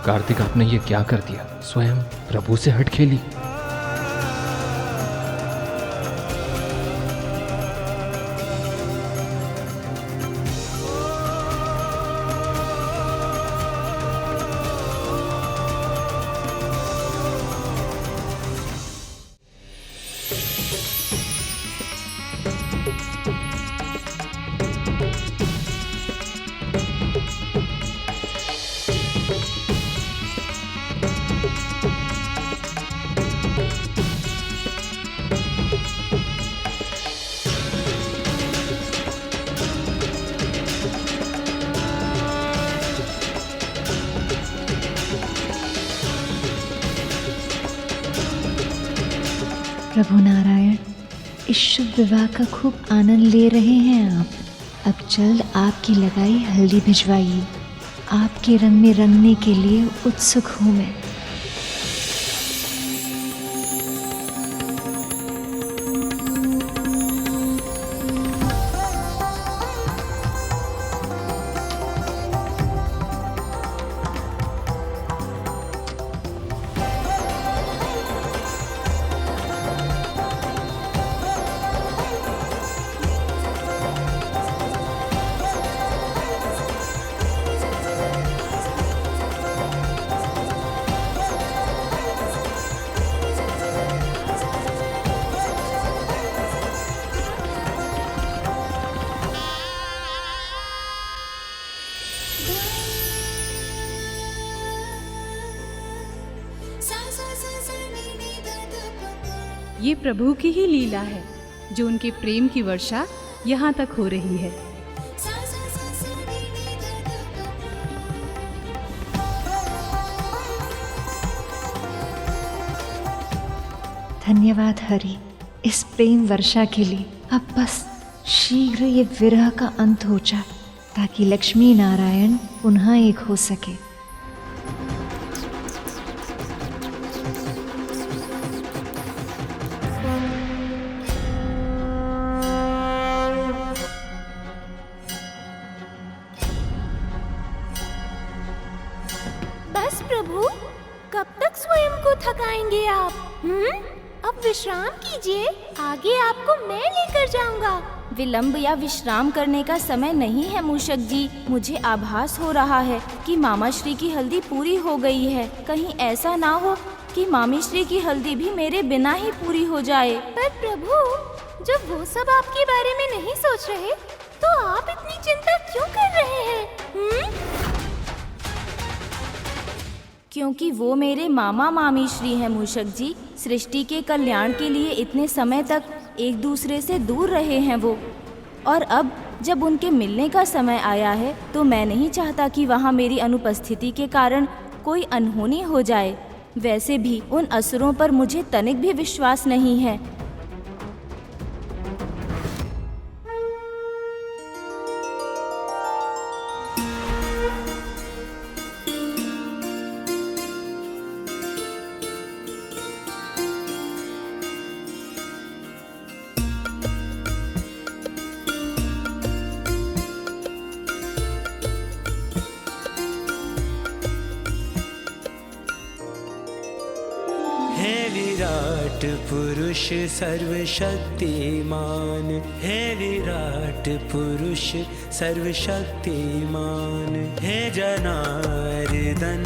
कार्तिक, आपने ये क्या कर दिया? स्वयं प्रभु से हट खेली। प्रभु नारायण, इस शुभ विवाह का खूब आनंद ले रहे हैं आप। अब जल्द आपकी लगाई हल्दी भिजवाइए। आपके रंग में रंगने के लिए उत्सुक हूँ मैं। ये प्रभु की ही लीला है जो उनके प्रेम की वर्षा यहाँ तक हो रही है। धन्यवाद हरि इस प्रेम वर्षा के लिए। अब बस शीघ्र ये विरह का अंत हो जाए ताकि लक्ष्मी नारायण पुनः एक हो सके। बस प्रभु, कब तक स्वयं को थकाएंगे आप? अब विश्राम कीजिए, आगे आपको मैं लेकर जाऊंगा। विलंब या विश्राम करने का समय नहीं है मूषक जी। मुझे आभास हो रहा है कि मामा श्री की हल्दी पूरी हो गई है। कहीं ऐसा ना हो कि मामी श्री की हल्दी भी मेरे बिना ही पूरी हो जाए। पर प्रभु, जब वो सब आपके बारे में नहीं सोच रहे तो आप इतनी चिंता क्यों कर रहे हैं? क्योंकि वो मेरे मामा मामी श्री हैं मूषक जी। सृष्टि के कल्याण के लिए इतने समय तक एक दूसरे से दूर रहे हैं वो, और अब जब उनके मिलने का समय आया है तो मैं नहीं चाहता कि वहाँ मेरी अनुपस्थिति के कारण कोई अनहोनी हो जाए। वैसे भी उन असुरों पर मुझे तनिक भी विश्वास नहीं है। विराट पुरुष सर्वशक्तिमान, हे विराट पुरुष सर्वशक्तिमान, हे जनार्दन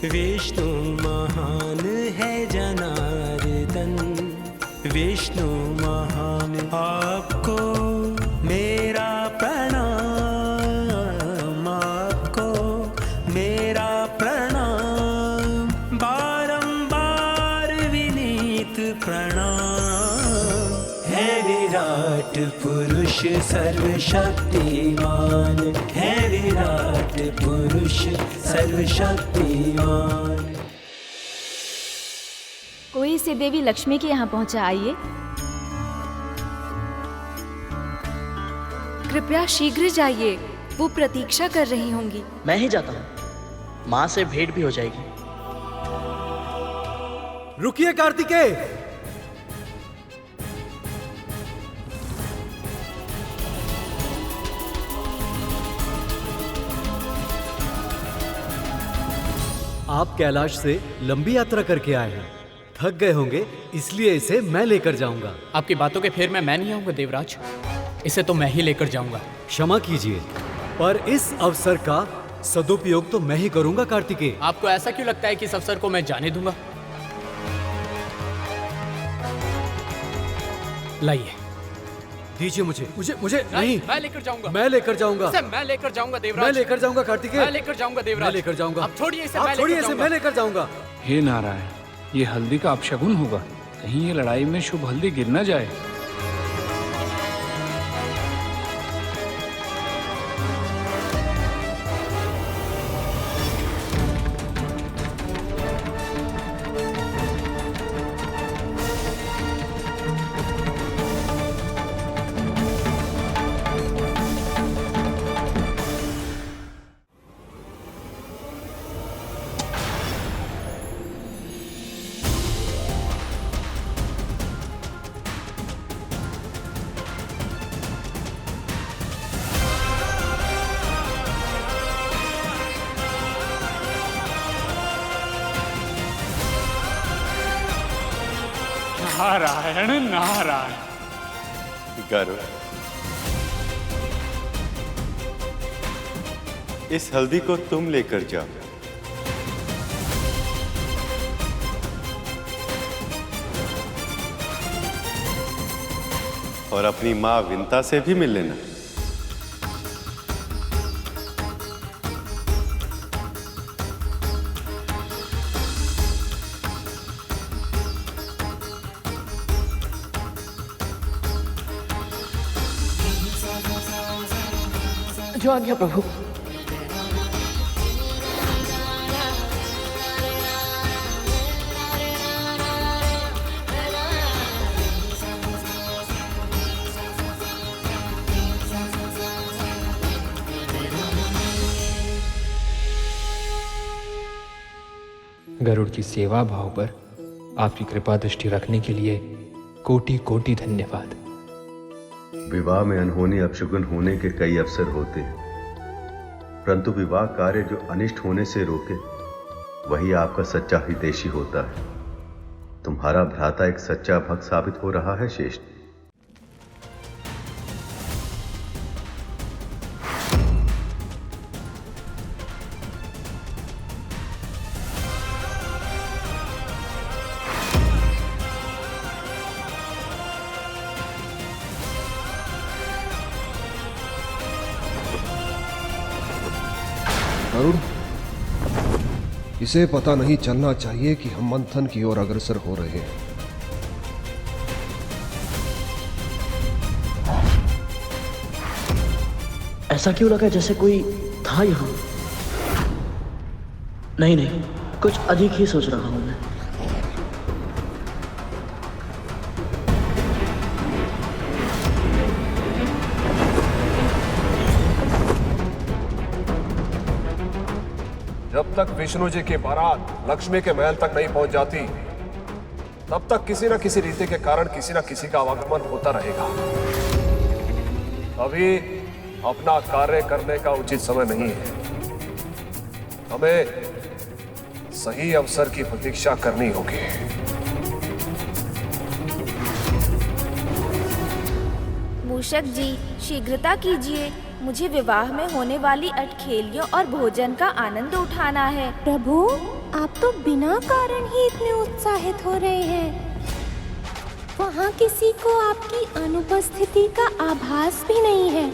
विष्णु महान, है जनार्दन विष्णु महान। आपको मेरा प्रणाम, आपको मेरा प्रणाम, बारंबार विनीत प्रणाम। है विराट पुरुष सर्वशक्तिमान, है विराट पुरुष सर्वशक्तिमान। कोई से देवी लक्ष्मी के यहाँ पहुँचा, आइए। कृपया शीघ्र जाइए, वो प्रतीक्षा कर रही होंगी। मैं ही जाता हूँ, माँ से भेंट भी हो जाएगी। रुकिए कार्तिकेय, आप कैलाश से लंबी यात्रा करके आए हैं, थक गए होंगे, इसलिए इसे मैं लेकर जाऊंगा। आपकी बातों के फेर में मैं नहीं आऊंगा देवराज, इसे तो मैं ही लेकर जाऊंगा। क्षमा कीजिए, पर इस अवसर का सदुपयोग तो मैं ही करूंगा कार्तिकेय। आपको ऐसा क्यों लगता है कि इस अवसर को मैं जाने दूंगा? लाइए, दीजिए मुझे नहीं, मैं लेकर जाऊंगा। मैं लेकर जाऊंगा। इसे मैं लेकर जाऊंगा देवराज। मैं लेकर जाऊंगा कार्तिकेय। मैं लेकर जाऊंगा देवराज। मैं लेकर जाऊंगा। अब छोड़िए इसे, आप छोड़िए इसे, मैं लेकर जाऊंगा। हे नारायण, ये हल्दी का अपशगुन होगा, कहीं ये लड़ाई में शुभ हल्दी गिर न जाए। नारायण नारायण। गरुड़, इस हल्दी को तुम लेकर जाओ और अपनी मां विंता से भी मिल लेना। जो आज्ञा प्रभु। गरुड़ की सेवा भाव पर आपकी कृपा दृष्टि रखने के लिए कोटि कोटि धन्यवाद। विवाह में अनहोनी अपशगुन होने के कई अवसर होते हैं, परंतु विवाह कार्य जो अनिष्ट होने से रोके वही आपका सच्चा हितैषी होता है। तुम्हारा भ्राता एक सच्चा भक्त साबित हो रहा है श्रेष्ठ। गरुड़, इसे पता नहीं चलना चाहिए कि हम मंथन की ओर अग्रसर हो रहे हैं। ऐसा क्यों लगा जैसे कोई था यहाँ? नहीं, कुछ अधिक ही सोच रहा हूं मैं। जब तक विष्णु जी की बारात लक्ष्मी के महल तक नहीं पहुंच जाती, तब तक किसी न किसी रीति के कारण किसी न किसी का आवागमन होता रहेगा। अभी अपना कार्य करने का उचित समय नहीं है, हमें सही अवसर की प्रतीक्षा करनी होगी। मूषक जी, शीघ्रता कीजिए, मुझे विवाह में होने वाली अटखेलियों और भोजन का आनंद उठाना है। प्रभु, आप तो बिना कारण ही इतने उत्साहित हो रहे हैं। वहाँ किसी को आपकी अनुपस्थिति का आभास भी नहीं है।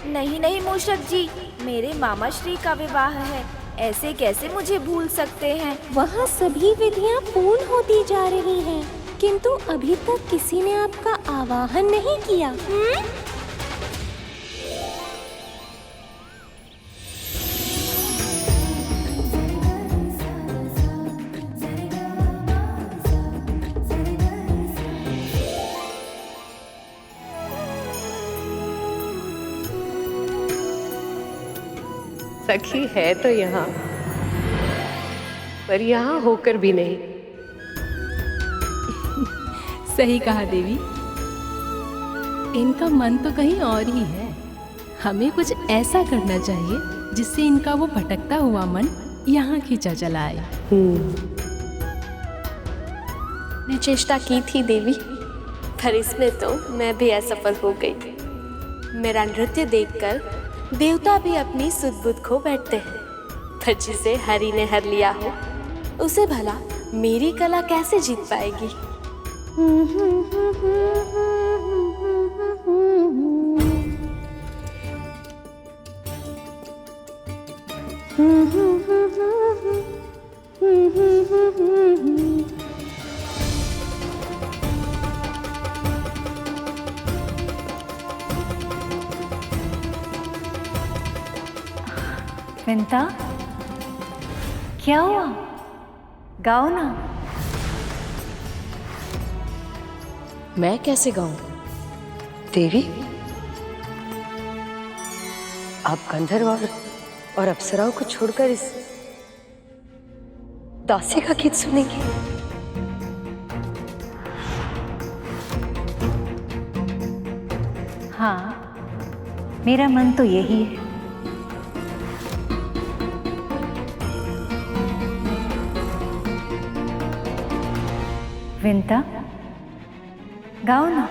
नहीं मूषक जी, मेरे मामा श्री का विवाह है, ऐसे कैसे मुझे भूल सकते हैं। वहाँ सभी विधियाँ पूर्ण होती जा रही हैं, किंतु अभी तक किसी ने आपका आवाहन नहीं किया। सखी है तो यहाँ, पर यहाँ होकर भी नहीं। सही कहा देवी, इनका मन तो कहीं और ही है। हमें कुछ ऐसा करना चाहिए जिससे इनका वो भटकता हुआ मन यहाँ खींचा चला आए। मैं चेष्टा की थी देवी, पर इसमें तो मैं भी असफल हो गई थी। मेरा नृत्य देखकर देवता भी अपनी सुध-बुध खो बैठते हैं, पर जिसे हरि ने हर लिया हो उसे भला मेरी कला कैसे जीत पाएगी। विंता, क्या हुआ? गाओ ना। मैं कैसे गाऊं? देवी, आप गंधर्व और अप्सराओं को छोड़कर इस दासी का गीत सुनेंगी? हाँ, मेरा मन तो यही है। विंता, गाओ ना।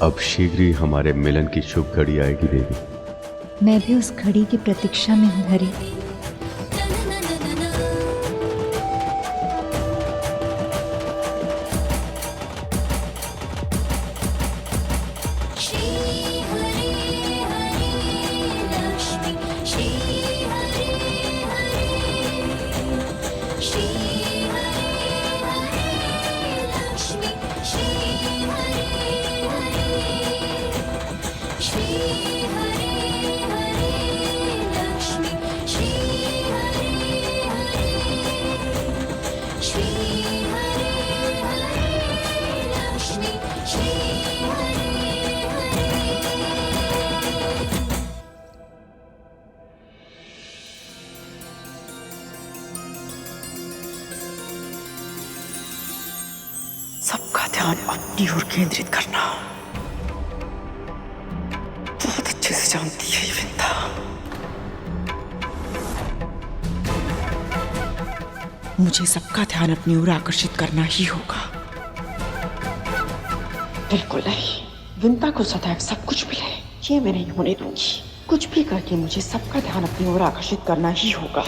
अब शीघ्र ही हमारे मिलन की शुभ घड़ी आएगी देवी। मैं भी उस घड़ी की प्रतीक्षा में हूँ हरि। सबका ध्यान अपनी ओर केंद्रित करना। बहुत अच्छे से जानती है ये विंता। मुझे सबका ध्यान अपनी ओर आकर्षित करना ही होगा। बिल्कुल नहीं, विंता को सदैव सब कुछ मिले, ये मैं नहीं होने दूंगी। कुछ भी करके मुझे सबका ध्यान अपनी ओर आकर्षित करना ही होगा।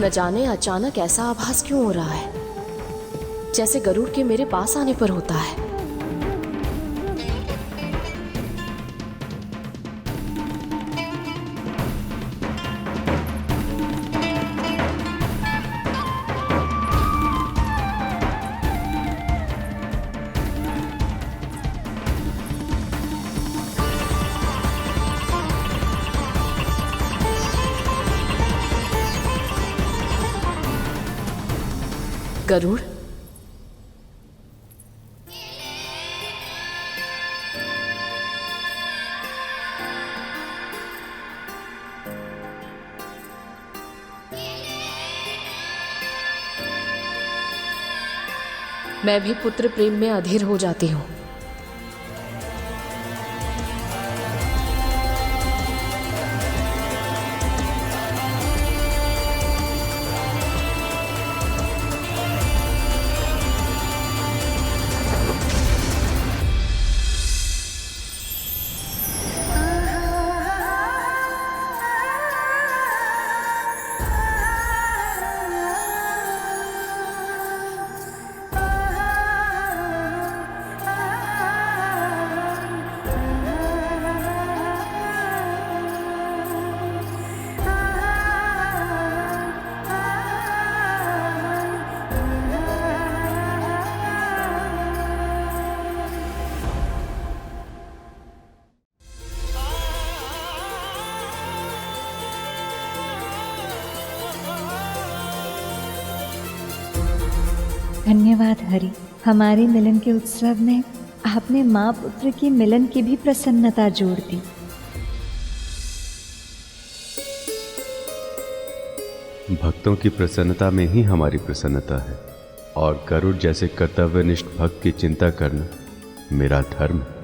न जाने अचानक ऐसा आभास क्यों हो रहा है, जैसे गरुड़ के मेरे पास आने पर होता है। गरुड़, मैं भी पुत्र प्रेम में अधीर हो जाती हूँ। धन्यवाद हरि, हमारे मिलन के उत्सव में आपने माँ पुत्र की मिलन की भी प्रसन्नता जोड़ दी। भक्तों की प्रसन्नता में ही हमारी प्रसन्नता है, और गरुड़ जैसे कर्तव्यनिष्ठ भक्त की चिंता करना मेरा धर्म है।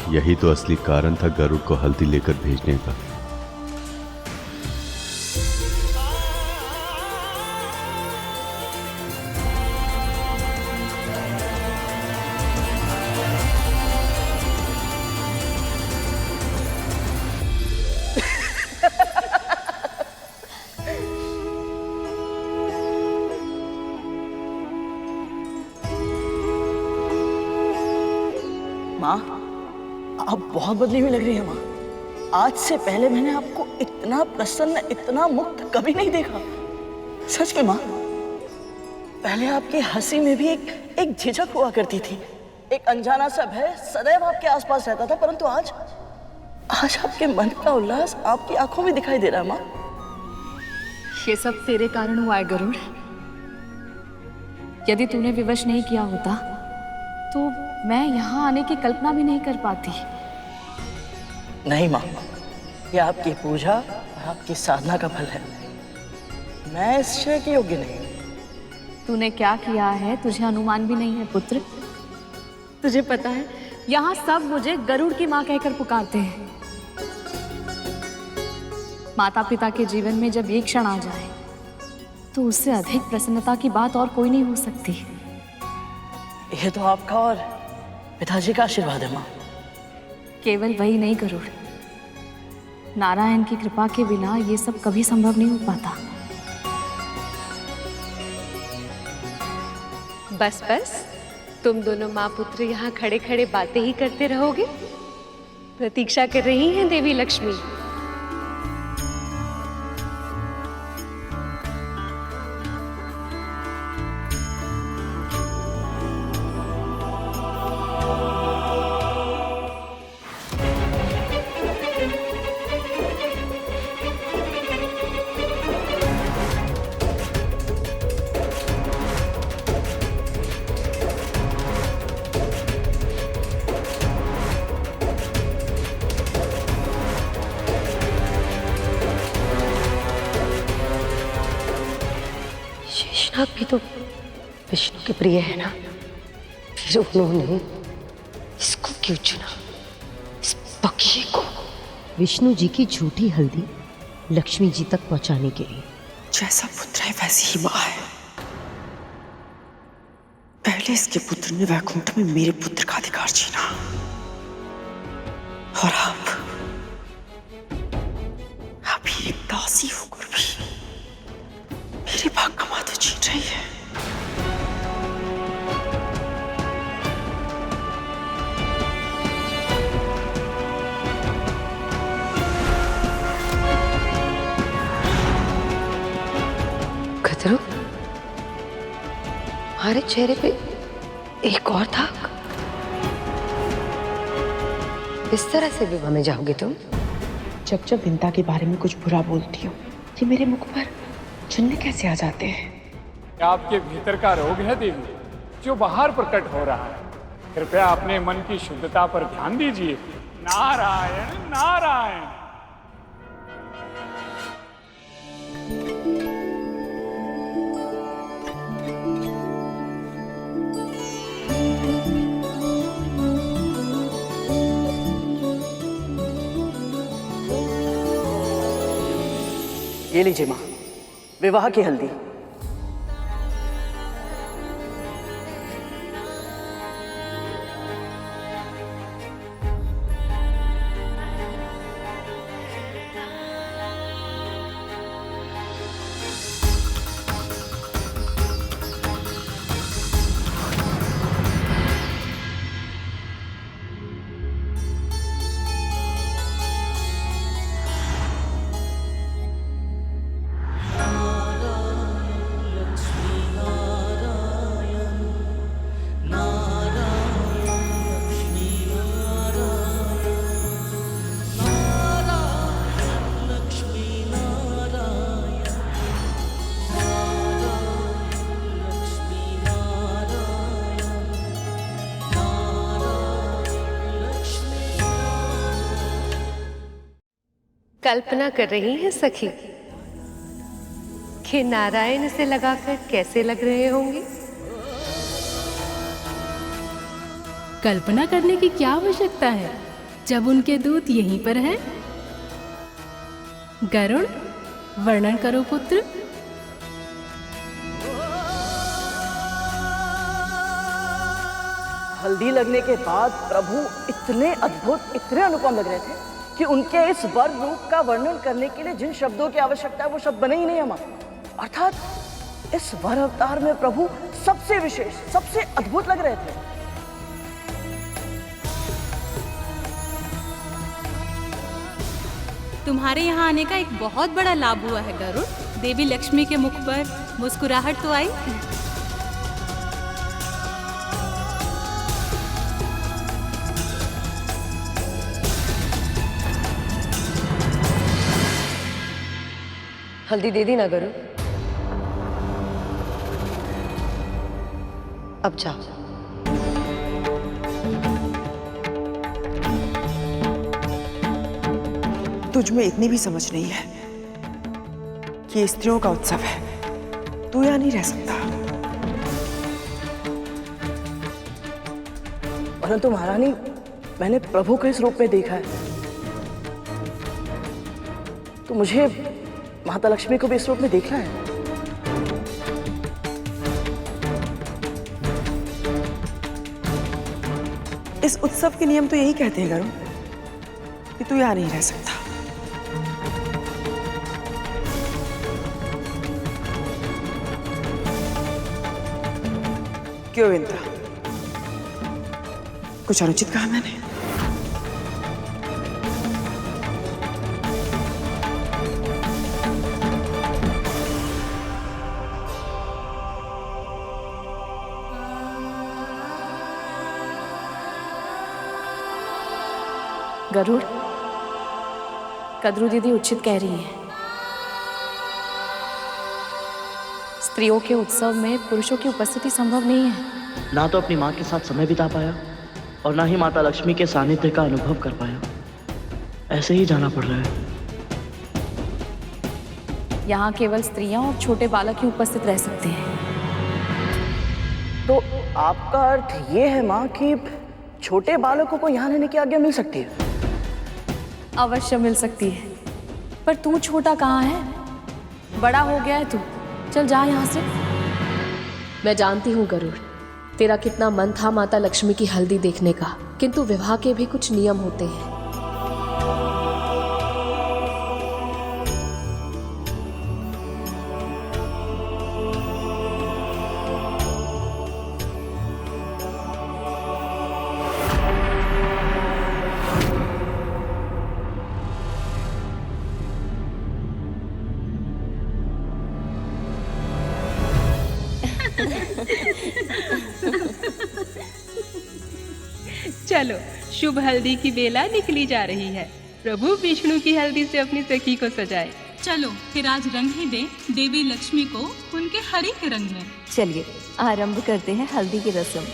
यही तो असली कारण था गरुड़ को हल्दी लेकर भेजने का। माँ, आप बहुत बदली हुई लग रही है माँ। आज से पहले मैंने आपको इतना प्रसन्न, इतना मुक्त कभी नहीं देखा। सच में माँ, पहले आपकी हंसी में भी एक झिझक हुआ करती थी, एक अनजाना सा भय सदैव आपके आसपास रहता था, परंतु आज आपके मन का उल्लास आपकी आंखों में दिखाई दे रहा है माँ। ये सब तेरे कारण हुआ है गरुड़। यदि तूने विवश नहीं किया होता तो मैं यहाँ आने की कल्पना भी नहीं कर पाती। नहीं माँ, ये आपकी पूजा और आपकी साधना का फल है। मैं इस श्रेय के योग्य नहीं। तूने क्या किया है तुझे अनुमान भी नहीं है पुत्र। तुझे पता है यहाँ सब मुझे गरुड़ की माँ कहकर पुकारते हैं। माता पिता के जीवन में जब एक क्षण आ जाए तो उससे अधिक प्रसन्नता की बात और कोई नहीं हो सकती। यह तो आपका और पिताजी का आशीर्वाद है माँ। केवल वही नहीं गरुड़, नारायण की कृपा के बिना ये सब कभी संभव नहीं हो पाता। बस बस, तुम दोनों माँ पुत्र यहाँ खड़े खड़े बातें ही करते रहोगे। प्रतीक्षा कर रही हैं देवी लक्ष्मी। शेषनाग भी तो विष्णु के प्रिय है ना, फिर उन्होंने इसको क्यों चुना, इस पक्षी को? विष्णु जी की झूठी हल्दी लक्ष्मी जी तक पहुंचाने के लिए। जैसा पुत्र है वैसी ही माँ है। पहले इसके पुत्र ने वैकुंठ में मेरे पुत्र का अधिकार छीना, और अब ये एक दासी होकर भी मेरे भाग का माथा छीन रही है। खतरो, हमारे चेहरे पे एक और दाग। इस तरह से विवाह में जाओगे तुम? जब जब विंता के बारे में कुछ बुरा बोलती हूँ, ये मेरे मुख पर चुन्ने कैसे आ जाते हैं? आपके भीतर का रोग है देवी, जो बाहर प्रकट हो रहा है। कृपया अपने मन की शुद्धता पर ध्यान दीजिए। नारायण नारायण। ये लीजिए माँ, विवाह की हल्दी। कल्पना कर रही हैं सखी कि नारायण से लगाकर कैसे लग रहे होंगे? कल्पना करने की क्या आवश्यकता है जब उनके दूत यहीं पर हैं? गरुड़, वर्णन करो पुत्र। हल्दी लगने के बाद प्रभु इतने अद्भुत, इतने अनुपम लग रहे थे कि उनके इस वर रूप का वर्णन करने के लिए जिन शब्दों की आवश्यकता है वो शब्द बने ही नहीं हमारे। अर्थात इस वर अवतार में प्रभु सबसे विशेष, सबसे अद्भुत लग रहे थे। तुम्हारे यहाँ आने का एक बहुत बड़ा लाभ हुआ है गरुड़। देवी लक्ष्मी के मुख पर मुस्कुराहट तो आई। हल्दी दे दी ना गरुड़, अब जाओ। तुझ में इतनी भी समझ नहीं है कि ये स्त्रियों का उत्सव है, तू यहाँ नहीं रह सकता। परंतु महारानी, मैंने प्रभु को इस रूप में देखा है, तो मुझे माता लक्ष्मी को भी इस रूप में देखना है। इस उत्सव के नियम तो यही कहते हैं गरुड़ कि तू यहाँ नहीं रह सकता। क्यों विंता, कुछ अनुचित कहा मैंने? गरुड़, कद्रू दीदी उचित कह रही है। स्त्रियों के उत्सव में पुरुषों की उपस्थिति संभव नहीं है। ना तो अपनी माँ के साथ समय बिता पाया और ना ही माता लक्ष्मी के सानिध्य का अनुभव कर पाया। ऐसे ही जाना पड़ रहा है। यहाँ केवल स्त्रियां और छोटे बालक ही उपस्थित रह सकते हैं। तो आपका अर्थ ये है माँ कि छोटे बालकों को यहाँ रहने की आज्ञा मिल सकती है? अवश्य मिल सकती है, पर तू छोटा कहाँ है? बड़ा हो गया है तू। चल जा यहाँ से। मैं जानती हूँ गरुड़, तेरा कितना मन था माता लक्ष्मी की हल्दी देखने का, किंतु विवाह के भी कुछ नियम होते हैं। चलो, शुभ हल्दी की बेला निकली जा रही है। प्रभु विष्णु की हल्दी से अपनी सखी को सजाए। चलो फिर आज रंग ही दें देवी लक्ष्मी को उनके हरी के रंग में। चलिए आरंभ करते हैं हल्दी की रस्म।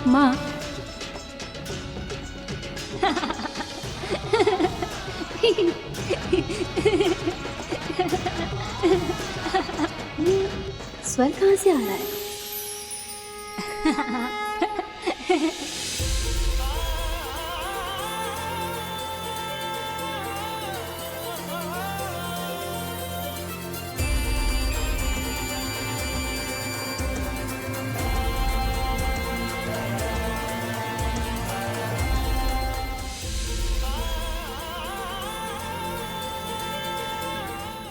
माँ, स्वर कहाँ से आ रहा है?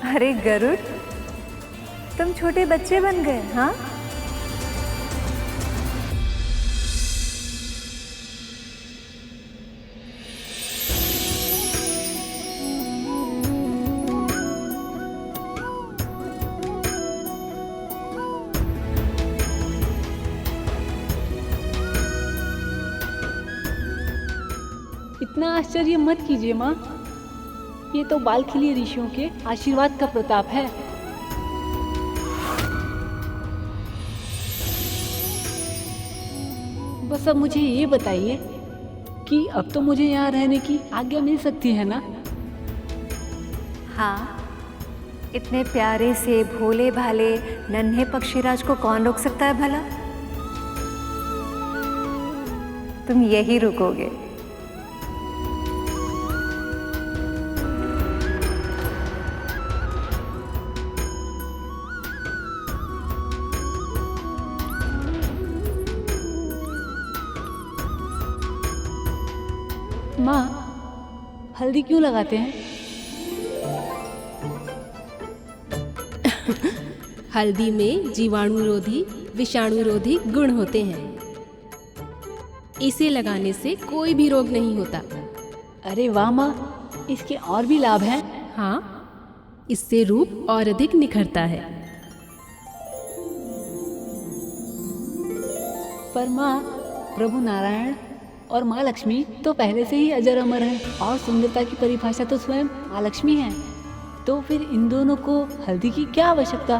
अरे गरुड़, तुम छोटे बच्चे बन गए। हाँ, इतना आश्चर्य मत कीजिए माँ, ये तो बाल खिली ऋषियों के आशीर्वाद का प्रताप है। बस अब मुझे ये बताइए कि अब तो मुझे यहाँ रहने की आज्ञा मिल सकती है ना? हाँ, इतने प्यारे से भोले भाले नन्हे पक्षीराज को कौन रोक सकता है भला? तुम यही रुकोगे। माँ, हल्दी क्यों लगाते हैं? हल्दी में जीवाणुरोधी विषाणुरोधी गुण होते हैं। इसे लगाने से कोई भी रोग नहीं होता। अरे वाह माँ, इसके और भी लाभ हैं? हाँ, इससे रूप और अधिक निखरता है। पर माँ, प्रभु नारायण और माँ लक्ष्मी तो पहले से ही अजर अमर हैं और सुंदरता की परिभाषा तो स्वयं माँ लक्ष्मी है। तो फिर इन दोनों को हल्दी की क्या आवश्यकता?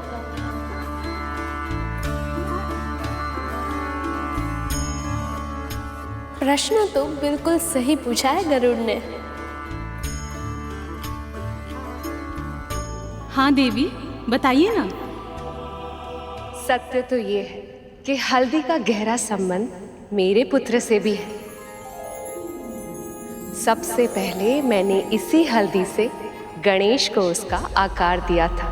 प्रश्न तो बिल्कुल सही पूछा है गरुड़ ने। हाँ देवी, बताइए ना। सत्य तो ये है कि हल्दी का गहरा संबंध मेरे पुत्र से भी है। सबसे पहले मैंने इसी हल्दी से गणेश को उसका आकार दिया था।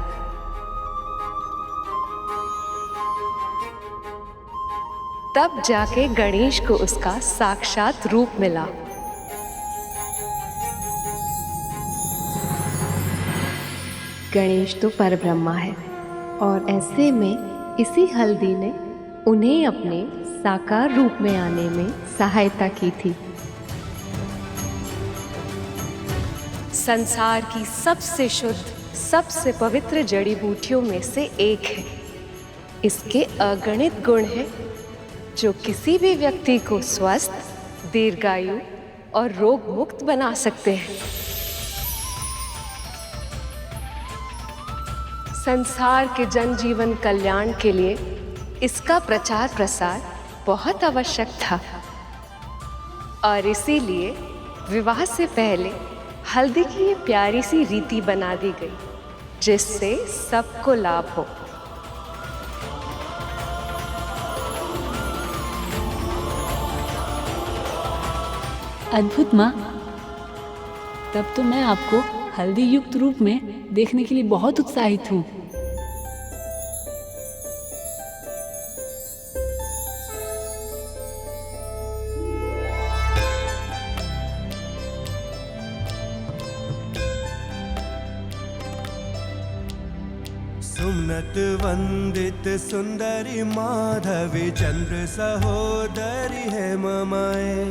तब जाके गणेश को उसका साक्षात रूप मिला। गणेश तो परब्रह्मा है और ऐसे में इसी हल्दी ने उन्हें अपने साकार रूप में आने में सहायता की थी। संसार की सबसे शुद्ध, सबसे पवित्र जड़ी बूटियों में से एक है। इसके अगणित गुण हैं जो किसी भी व्यक्ति को स्वस्थ, दीर्घायु और रोग मुक्त बना सकते हैं। संसार के जनजीवन कल्याण के लिए इसका प्रचार प्रसार बहुत आवश्यक था। और इसीलिए विवाह से पहले हल्दी की ये प्यारी सी रीति बना दी गई जिससे सबको लाभ हो। अद्भुत माँ, तब तो मैं आपको हल्दी युक्त रूप में देखने के लिए बहुत उत्साहित हूँ। सुमनत वंदित सुंदरी माधवी चंद्र सहोदरी है ममाए,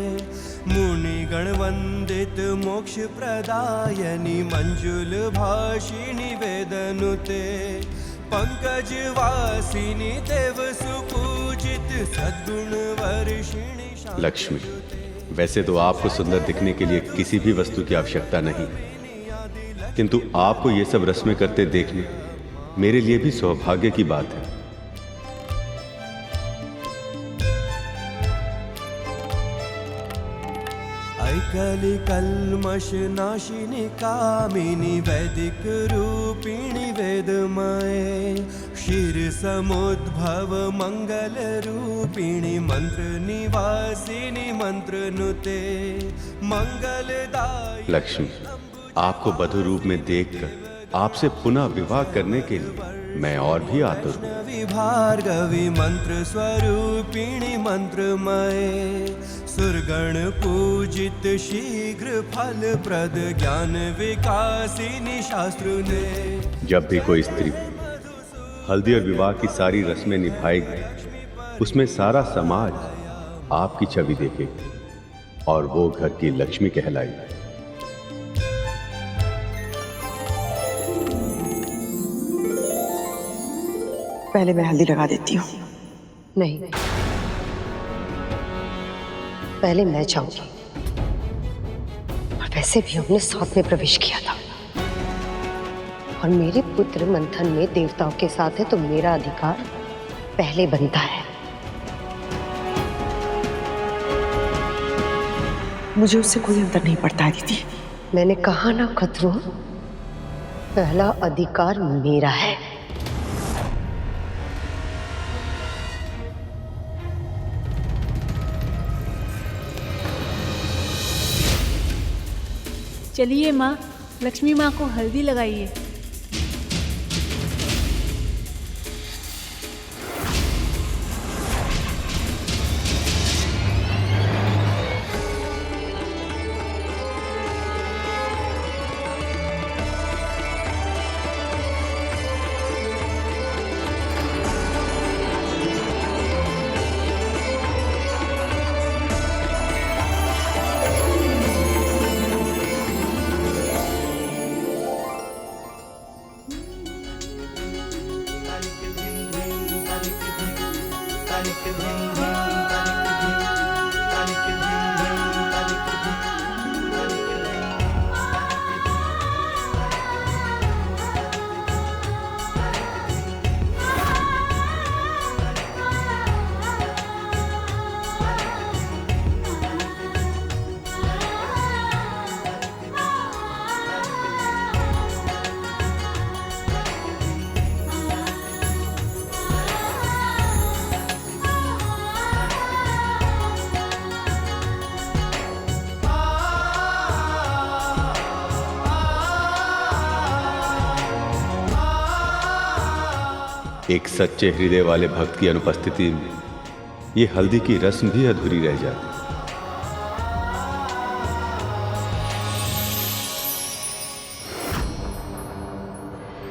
मुनिगण वंदित मोक्ष प्रदायनी मंजुल भाषिणी वेदनुते, पंकज वासिनी देव सुपूजित सद्गुण वर्षिणी। लक्ष्मी, वैसे तो आपको सुंदर दिखने के लिए किसी भी वस्तु की आवश्यकता नहीं, किंतु आपको ये सब रस्में करते देखने मेरे लिए भी सौभाग्य की बात है। ऐकली कल्मष नाशिनी कामिनी वैदिक रूपिणी वेदमाये, क्षीर समुद्भव मंगल रूपिणी मंत्र निवासिनी मंत्र नुते मंगलदायी। लक्ष्मी, आपको वधु रूप में देखकर आपसे पुनः विवाह करने के लिए मैं और भी आतुर हूँ। भार्गवी मंत्र स्वरूपिणी मंत्रमय, सुरगण पूजित शीघ्र फल प्रद ज्ञान विकासिनी शास्त्र ने। जब भी कोई स्त्री हल्दी और विवाह की सारी रस्में निभाएगी, उसमें सारा समाज आपकी छवि देखेगी और वो घर की लक्ष्मी कहलाएगी। पहले मैं हल्दी लगा देती हूँ। नहीं, पहले मैं जाऊंगी। और वैसे भी हमने साथ में प्रवेश किया था और मेरे पुत्र मंथन में देवताओं के साथ है, तो मेरा अधिकार पहले बनता है। मुझे उससे कोई अंतर नहीं पड़ता है दीदी। मैंने कहा ना खतरो, पहला अधिकार मेरा है। चलिए माँ, लक्ष्मी माँ को हल्दी लगाइए। एक सच्चे हृदय वाले भक्त की अनुपस्थिति में ये हल्दी की रस्म भी अधूरी रह जाती।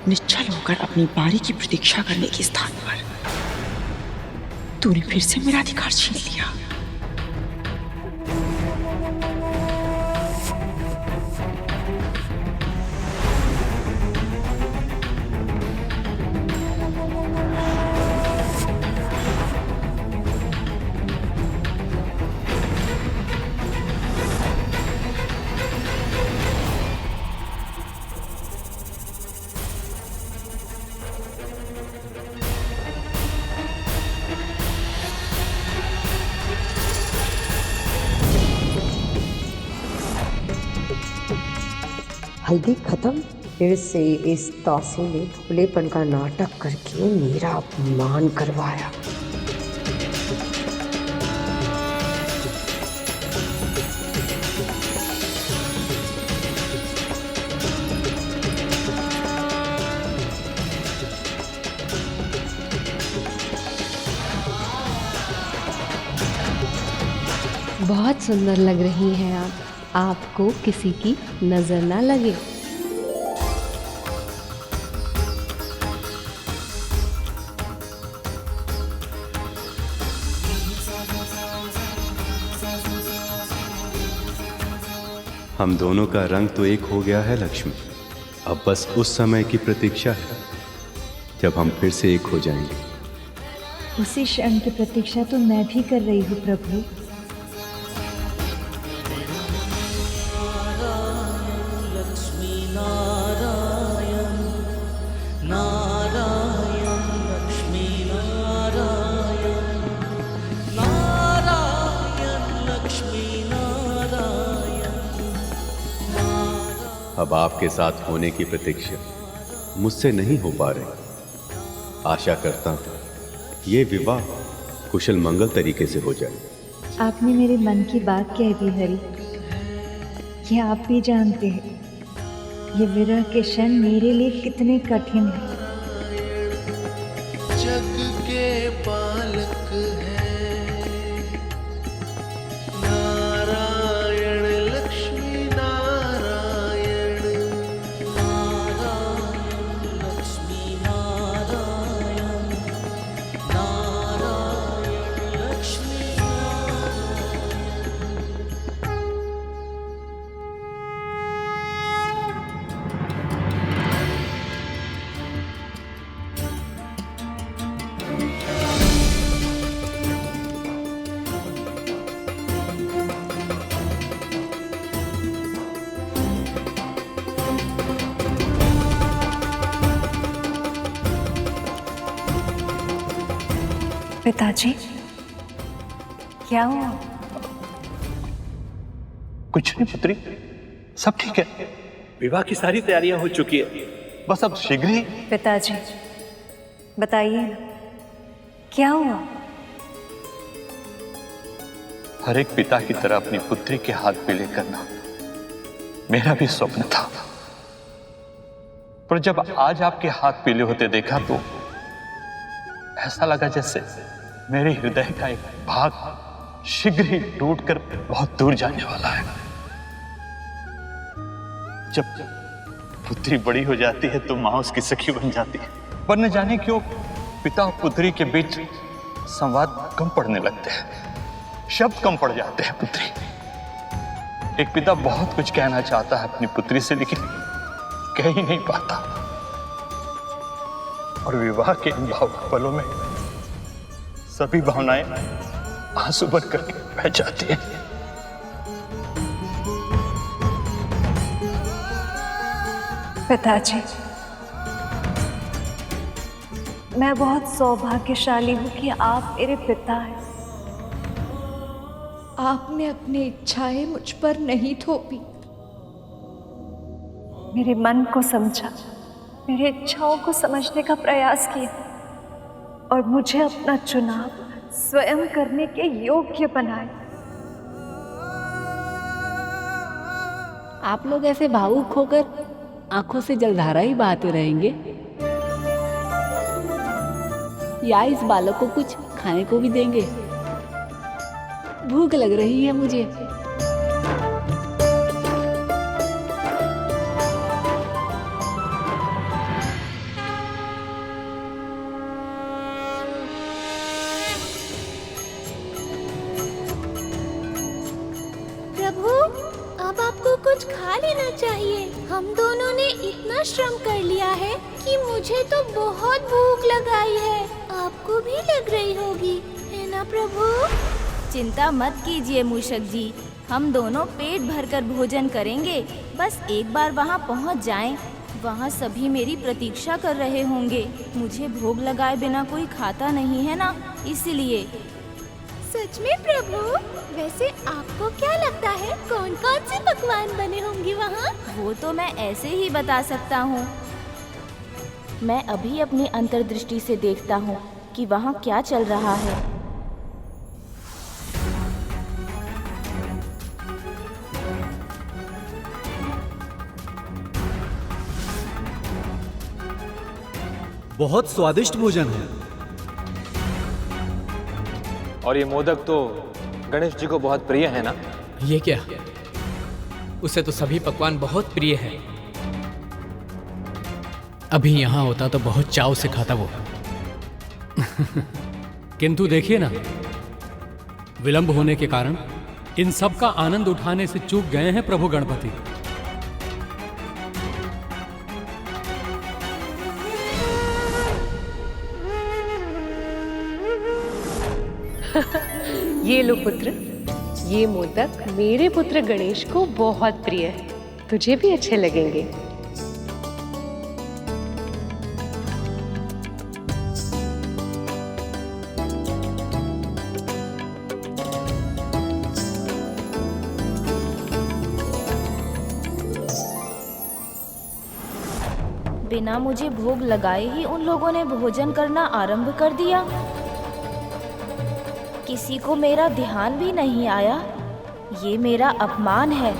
निश्चल होकर अपनी बारी की प्रतीक्षा करने के स्थान पर तूने फिर से मेरा अधिकार छीन लिया। हल्दी खत्म, फिर से इस तासी ने भोलेपन का नाटक करके मेरा अपमान करवाया। बहुत सुंदर लग रही हैं आप, आपको किसी की नजर ना लगे। हम दोनों का रंग तो एक हो गया है लक्ष्मी। अब बस उस समय की प्रतीक्षा है जब हम फिर से एक हो जाएंगे। उसी क्षण की प्रतीक्षा तो मैं भी कर रही हूँ प्रभु। अब आपके साथ होने की प्रतीक्षा मुझसे नहीं हो पा रही। आशा करता हूं ये विवाह कुशल मंगल तरीके से हो जाए। आपने मेरे मन की बात कह दी हरि। ये आप भी जानते हैं ये विरह के क्षण मेरे लिए कितने कठिन हैं। जग के पालक है नारायण लक्ष्मी नारायण, नारायण लक्ष्मी नारायण, नारायण लक्ष्मी पिताजी क्या हुआ? कुछ नहीं पुत्री, सब ठीक है। विवाह की सारी तैयारियां हो चुकी है, बस अब शीघ्र ही। पिताजी बताइए ना क्या हुआ? हर एक पिता की तरह अपनी पुत्री के हाथ पीले करना मेरा भी स्वप्न था, पर जब आज आपके हाथ पीले होते देखा तो ऐसा लगा जैसे मेरे हृदय का एक भाग शीघ्र ही टूटकर बहुत दूर जाने वाला है। जब पुत्री बड़ी हो जाती है तो मां उसकी सखी बन जाती है, पर न जाने क्यों पिता और पुत्री के बीच संवाद कम पड़ने लगते हैं, शब्द कम पड़ जाते हैं। पुत्री एक पिता बहुत कुछ कहना चाहता है अपनी पुत्री से, लेकिन कह ही नहीं पाता, और विवाह के इन भावुक पलों में सभी भावनाएं आंसू बन करके बह जाती हैं। पिताजी मैं बहुत सौभाग्यशाली हूँ कि आप मेरे पिता हैं। आपने अपनी इच्छाएं मुझ पर नहीं थोपी, मेरे मन को समझा, मेरी इच्छाओं को समझने का प्रयास किया और मुझे अपना चुनाव स्वयं करने के योग्य बनाए। आप लोग ऐसे भावुक होकर आंखों से जलधारा ही बहाते रहेंगे या इस बालक को कुछ खाने को भी देंगे? भूख लग रही है मुझे। अब आपको कुछ खा लेना चाहिए। हम दोनों ने इतना श्रम कर लिया है कि मुझे तो बहुत भूख लगाई है। आपको भी लग रही होगी, है ना प्रभु? चिंता मत कीजिए मूषक जी, हम दोनों पेट भरकर भोजन करेंगे। बस एक बार वहाँ पहुँच जाएं, वहाँ सभी मेरी प्रतीक्षा कर रहे होंगे। मुझे भोग लगाए बिना कोई खाता नहीं है ना, इसलिए सच में प्रभु? वैसे आपको क्या लगता है कौन कौन से पकवान बने होंगे वहाँ? वो तो मैं ऐसे ही बता सकता हूँ। मैं अभी अपनी अंतर्दृष्टि से देखता हूँ कि वहाँ क्या चल रहा है। बहुत स्वादिष्ट भोजन है। और ये मोदक तो गणेश जी को बहुत प्रिय है ना? ये क्या, उसे तो सभी पकवान बहुत प्रिय हैं। अभी यहाँ होता तो बहुत चाव से खाता वो। किंतु देखिए ना, विलंब होने के कारण इन सब का आनंद उठाने से चूक गए हैं प्रभु गणपति। ये लो पुत्र, ये मोदक मेरे पुत्र गणेश को बहुत प्रिय है, तुझे भी अच्छे लगेंगे। बिना मुझे भोग लगाए ही उन लोगों ने भोजन करना आरंभ कर दिया। किसी को मेरा ध्यान भी नहीं आया। ये मेरा अपमान है।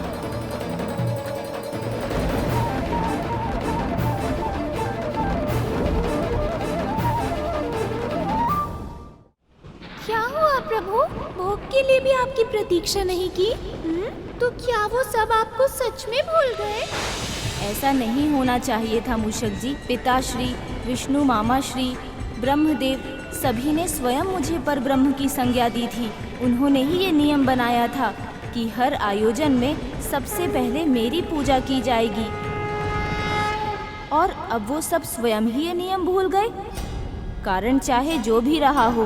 क्या हुआ प्रभु? भोग के लिए भी आपकी प्रतीक्षा नहीं की? तो क्या वो सब आपको सच में भूल गए? ऐसा नहीं होना चाहिए था मूषक जी। पिताश्री, विष्णु मामाश्री, ब्रह्मदेव सभी ने स्वयं मुझे परब्रह्म की संज्ञा दी थी। उन्होंने ही ये नियम बनाया था कि हर आयोजन में सबसे पहले मेरी पूजा की जाएगी। और अब वो सब स्वयं ही ये नियम भूल गए। कारण चाहे जो भी रहा हो,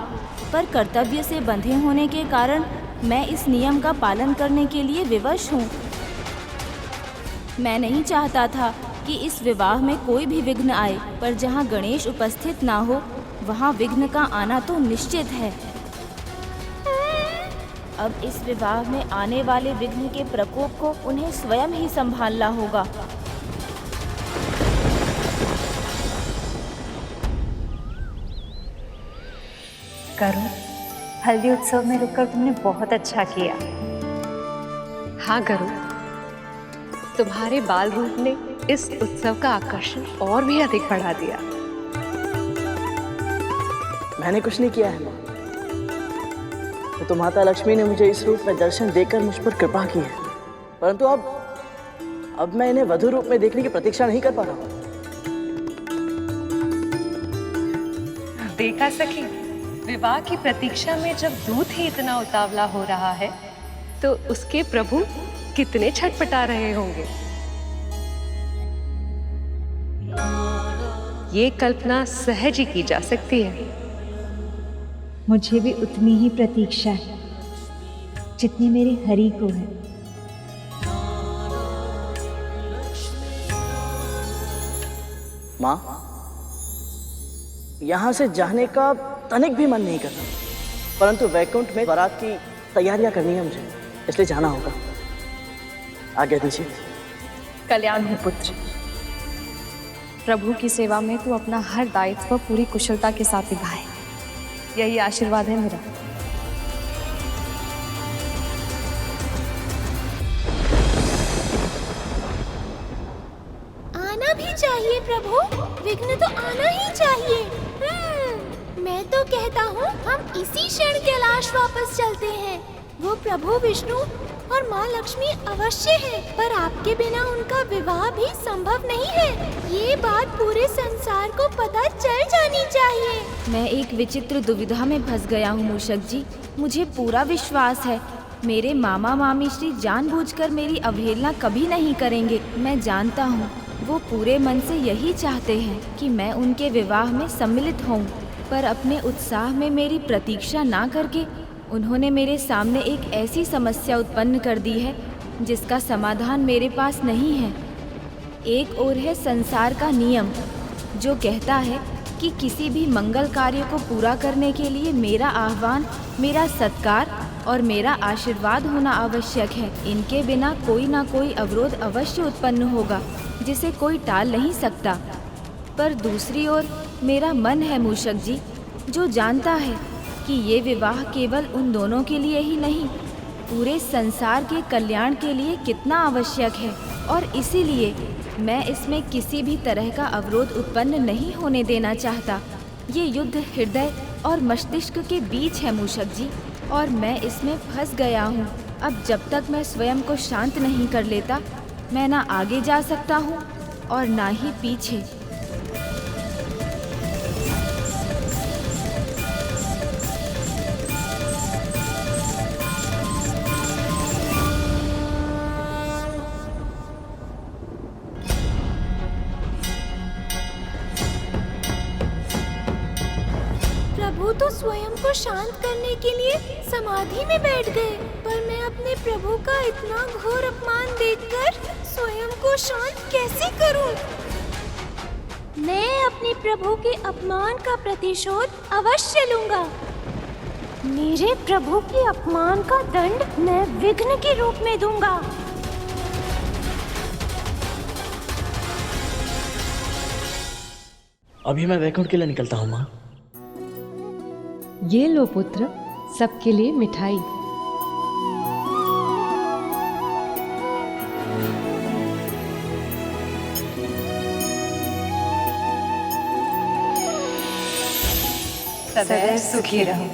पर कर्तव्य से बंधे होने के कारण मैं इस नियम का पालन करने के लिए विवश हूँ। मैं नहीं चाहता था कि इस विवाह में कोई भी विघ्न आए, पर जहाँ गणेश उपस्थित ना हो वहाँ विघ्न का आना तो निश्चित है। अब इस विवाह में आने वाले विघ्न के प्रकोप को उन्हें स्वयं ही संभालना होगा। करुण, हल्दी उत्सव में रुककर तुमने बहुत अच्छा किया। हाँ गरुड़, तुम्हारे बाल रूप ने इस उत्सव का आकर्षण और भी अधिक बढ़ा दिया। मैंने कुछ नहीं किया है माँ। तो माता लक्ष्मी ने मुझे इस रूप में दर्शन देकर मुझ पर कृपा की है, परंतु अब मैं इन्हें वधु रूप में देखने की प्रतीक्षा नहीं कर पा रहा हूँ। देखा सखी, विवाह की प्रतीक्षा में जब दूत ही इतना उतावला हो रहा है तो उसके प्रभु कितने छटपटा रहे होंगे। ये कल्पना सहज ही की जा सकती है। मुझे भी उतनी ही प्रतीक्षा है जितनी मेरे हरि को है। माँ, यहाँ से जाने का तनिक भी मन नहीं कर रहा, परंतु वैकुंठ में बारात की तैयारियां करनी है मुझे, इसलिए जाना होगा। आज्ञा दीजिए। कल्याण हो पुत्र। प्रभु की सेवा में तू अपना हर दायित्व पूरी कुशलता के साथ निभाए, यही आशीर्वाद है मेरा। आना भी चाहिए प्रभु, विघ्न तो आना ही चाहिए। मैं तो कहता हूँ हम इसी क्षण कैलाश वापस चलते हैं। वो प्रभु विष्णु और माँ लक्ष्मी अवश्य है, पर आपके बिना उनका विवाह भी संभव नहीं है। ये बात पूरे संसार को पता चल जानी चाहिए। मैं एक विचित्र दुविधा में फंस गया हूँ मूषक जी। मुझे पूरा विश्वास है मेरे मामा मामी श्री जानबूझकर मेरी अवहेलना कभी नहीं करेंगे। मैं जानता हूँ वो पूरे मन से यही चाहते हैं कि मैं उनके विवाह में सम्मिलित हूँ, पर अपने उत्साह में मेरी प्रतीक्षा ना करके उन्होंने मेरे सामने एक ऐसी समस्या उत्पन्न कर दी है जिसका समाधान मेरे पास नहीं है। एक ओर है संसार का नियम जो कहता है कि किसी भी मंगल कार्य को पूरा करने के लिए मेरा आह्वान, मेरा सत्कार और मेरा आशीर्वाद होना आवश्यक है। इनके बिना कोई ना कोई अवरोध अवश्य उत्पन्न होगा जिसे कोई टाल नहीं सकता। पर दूसरी ओर मेरा मन है मूषक जी, जो जानता है कि ये विवाह केवल उन दोनों के लिए ही नहीं, पूरे संसार के कल्याण के लिए कितना आवश्यक है, और इसीलिए मैं इसमें किसी भी तरह का अवरोध उत्पन्न नहीं होने देना चाहता। ये युद्ध हृदय और मस्तिष्क के बीच है मूषक जी, और मैं इसमें फंस गया हूँ। अब जब तक मैं स्वयं को शांत नहीं कर लेता, मैं ना आगे जा सकता हूँ और ना ही पीछे। प्रभु तो स्वयं को शांत करने के लिए समाधि में बैठ गए, पर मैं अपने प्रभु का इतना घोर अपमान देखकर स्वयं को शांत कैसे करूं? मैं अपने प्रभु के अपमान का प्रतिशोध अवश्य लूंगा। मेरे प्रभु के अपमान का दंड मैं विघ्न के रूप में दूंगा। अभी मैं वैकुंठ के लिए निकलता हूँ माँ। ये लो पुत्र, सबके लिए मिठाई। सदैव सुखी रहो।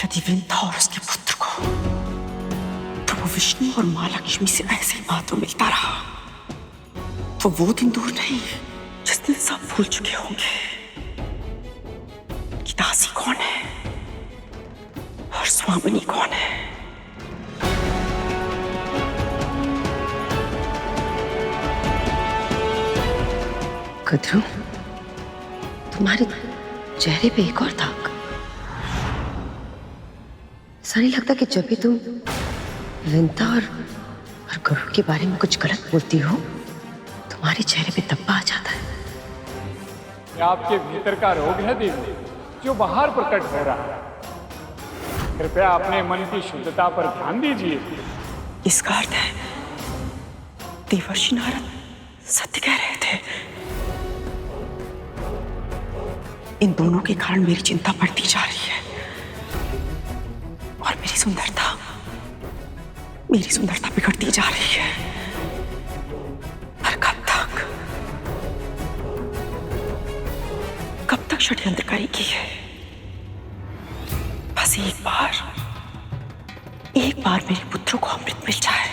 यदि विंता और उसके पुत्र को प्रभु विष्णु और माँ लक्ष्मी से ऐसे ही महत्व मिलता रहा, तो वो दिन दूर नहीं जिस दिन सब भूल चुके होंगे कि दासी कौन है और स्वामिनी कौन है। कद्रू, तुम्हारे चेहरे पे एक और दाग। ऐसा नहीं लगता कि जब भी तुम विंता और गरुड़ के बारे में कुछ गलत बोलती हो, तुम्हारे चेहरे पे धब्बा आ जाता है? ये आपके भीतर का रोग है देवी, जो बाहर प्रकट हो रहा है। कृपया अपने मन की शुद्धता पर ध्यान दीजिए। इसका अर्थ है देवर्षि नारद सत्य कह रहे थे। इन दोनों के कारण मेरी चिंता बढ़ती जा रही है, और मेरी सुंदरता बिगड़ती जा रही है। पर कब तक षड्यंत्र करेगी है? बस एक बार मेरे पुत्रों को अमृत मिल जाए,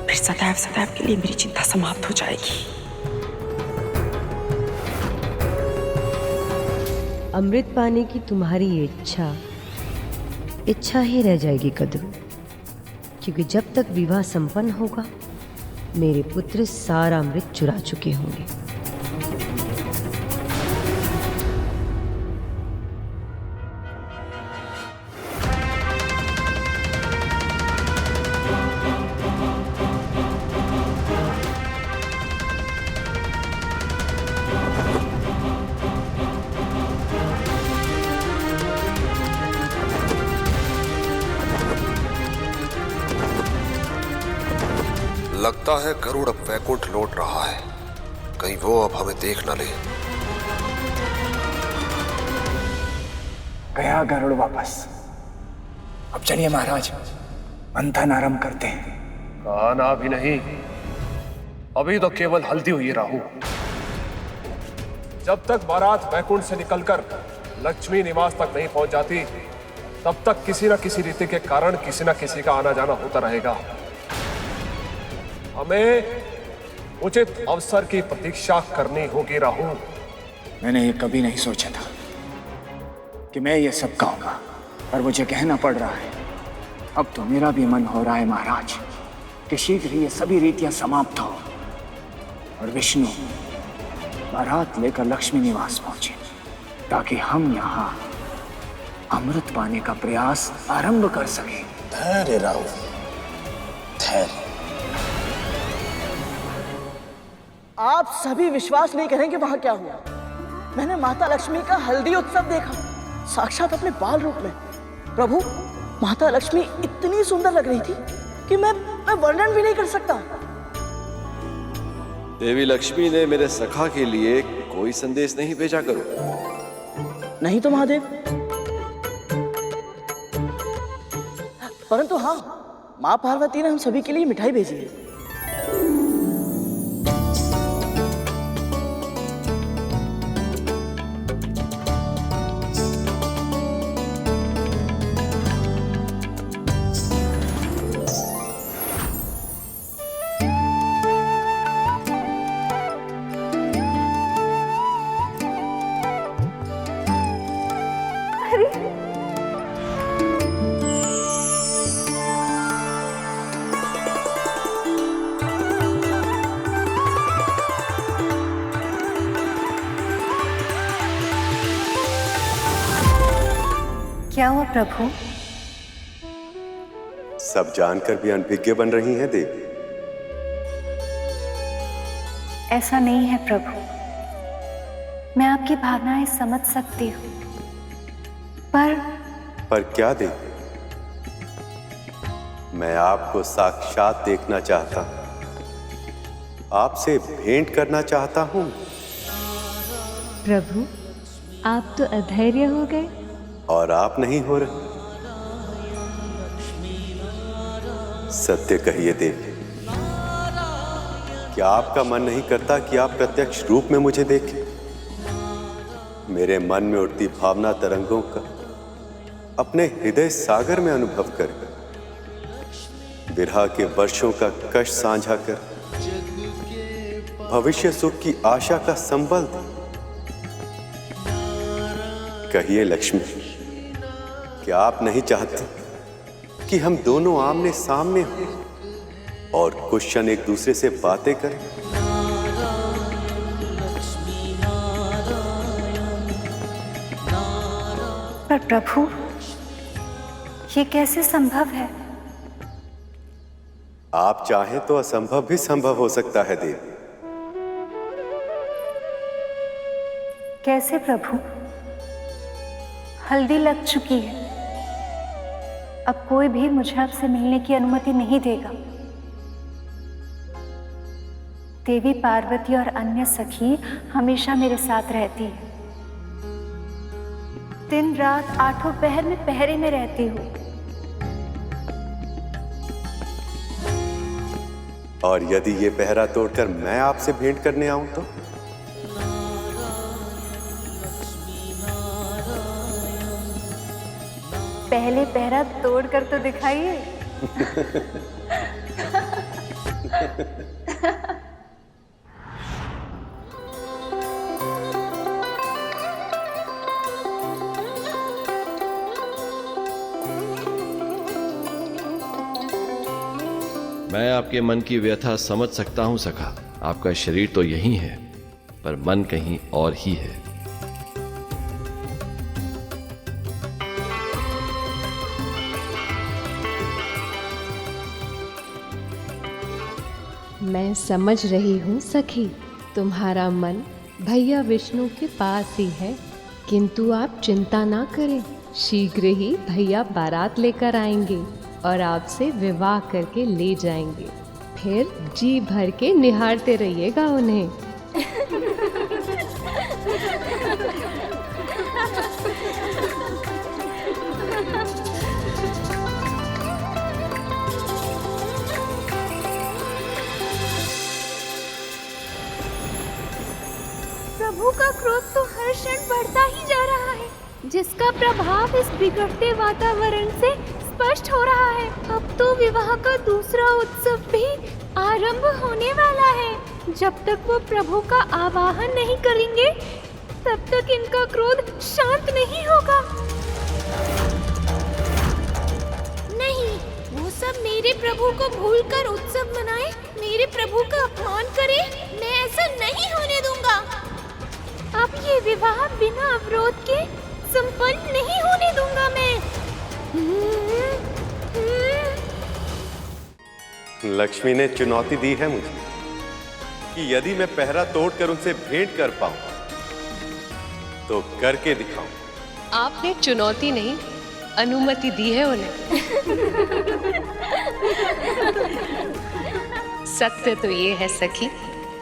फिर सदैव सदैव के लिए मेरी चिंता समाप्त हो जाएगी। अमृत पाने की तुम्हारी इच्छा ही रह जाएगी कद्रू, क्योंकि जब तक विवाह संपन्न होगा मेरे पुत्र सारा अमृत चुरा चुके होंगे। लगता है गरुड़ अब वैकुंठ लौट रहा है, कहीं वो अब हमें देख न ले। गया गरुड़ वापस। अब चलिए महाराज, मंथन आरंभ करते हैं। खाना भी नहीं, अभी तो केवल हल्दी हुई राहु। जब तक बारात वैकुंठ से निकलकर लक्ष्मी निवास तक नहीं पहुंच जाती, तब तक किसी न किसी रीति के कारण किसी न किसी का आना जाना होता रहेगा। हमें उचित अवसर की प्रतीक्षा करनी होगी राहु। मैंने ये कभी नहीं सोचा था कि मैं ये सब कहूंगा, पर मुझे कहना पड़ रहा है। अब तो मेरा भी मन हो रहा है महाराज कि शीघ्र ही ये सभी रीतियां समाप्त हो और विष्णु बारात लेकर लक्ष्मी निवास पहुंचे, ताकि हम यहाँ अमृत पाने का प्रयास आरंभ कर सकें। धैर्य राहुल, धैर्य। आप सभी विश्वास नहीं करेंगे वहां क्या हुआ। मैंने माता लक्ष्मी का हल्दी उत्सव देखा, साक्षात अपने बाल रूप में। प्रभु, माता लक्ष्मी इतनी सुंदर लग रही थी कि मैं वर्णन भी नहीं कर सकता। देवी लक्ष्मी ने मेरे सखा के लिए कोई संदेश नहीं भेजा करो। नहीं तो महादेव, परंतु हाँ, माँ पार्वती ने हम सभी के लिए मिठाई भेजी है। क्या हुआ प्रभु? सब जानकर भी अनभिज्ञ बन रही हैं देवी। ऐसा नहीं है प्रभु, मैं आपकी भावनाएं समझ सकती हूँ, पर क्या देवी? मैं आपको साक्षात देखना चाहता हूं, आपसे भेंट करना चाहता हूं। प्रभु, आप तो अधैर्य हो गए। और आप नहीं हो रहे। सत्य कहिए देवी, क्या आपका मन नहीं करता कि आप प्रत्यक्ष रूप में मुझे देखें? मेरे मन में उठती भावना तरंगों का अपने हृदय सागर में अनुभव कर, विरह के वर्षों का कष्ट साझा कर, भविष्य सुख की आशा का संबल दे। कहिए लक्ष्मी, क्या आप नहीं चाहते कि हम दोनों आमने सामने हों और कुछ क्षण एक दूसरे से बातें करें? पर प्रभु, ये कैसे संभव है? आप चाहें तो असंभव भी संभव हो सकता है देवी। कैसे प्रभु? हल्दी लग चुकी है, अब कोई भी मुझे आपसे मिलने की अनुमति नहीं देगा। देवी पार्वती और अन्य सखी हमेशा मेरे साथ रहती है। दिन रात आठों पहर में पहरे में रहती हूँ। और यदि ये पहरा तोड़कर मैं आपसे भेंट करने आऊं तो? पहले पहरा तोड़ कर तो दिखाइए। मैं आपके मन की व्यथा समझ सकता हूं सखा। आपका शरीर तो यही है, पर मन कहीं और ही है। मैं समझ रही हूँ सखी, तुम्हारा मन भैया विष्णु के पास ही है, किंतु आप चिंता ना करें, शीघ्र ही भैया बारात लेकर आएंगे और आपसे विवाह करके ले जाएंगे। फिर जी भर के निहारते रहिएगा उन्हें। प्रभु का क्रोध तो हर क्षण बढ़ता ही जा रहा है, जिसका प्रभाव इस बिगड़ते वातावरण से स्पष्ट हो रहा है। अब तो विवाह का दूसरा उत्सव भी आरंभ होने वाला है। जब तक वो प्रभु का आवाहन नहीं करेंगे, तब तक इनका क्रोध शांत नहीं होगा। नहीं, वो सब मेरे प्रभु को भूलकर उत्सव मनाए, मेरे प्रभु का अपमान करे, मैं ऐसा नहीं होने दूंगा। अब ये विवाह बिना अवरोध के संपन्न नहीं होने दूंगा मैं। लक्ष्मी ने चुनौती दी है मुझे कि यदि मैं पहरा तोड़कर उनसे भेंट कर पाऊं तो करके दिखाऊं। आपने चुनौती नहीं, अनुमति दी है उन्हें। सत्य तो ये है सखी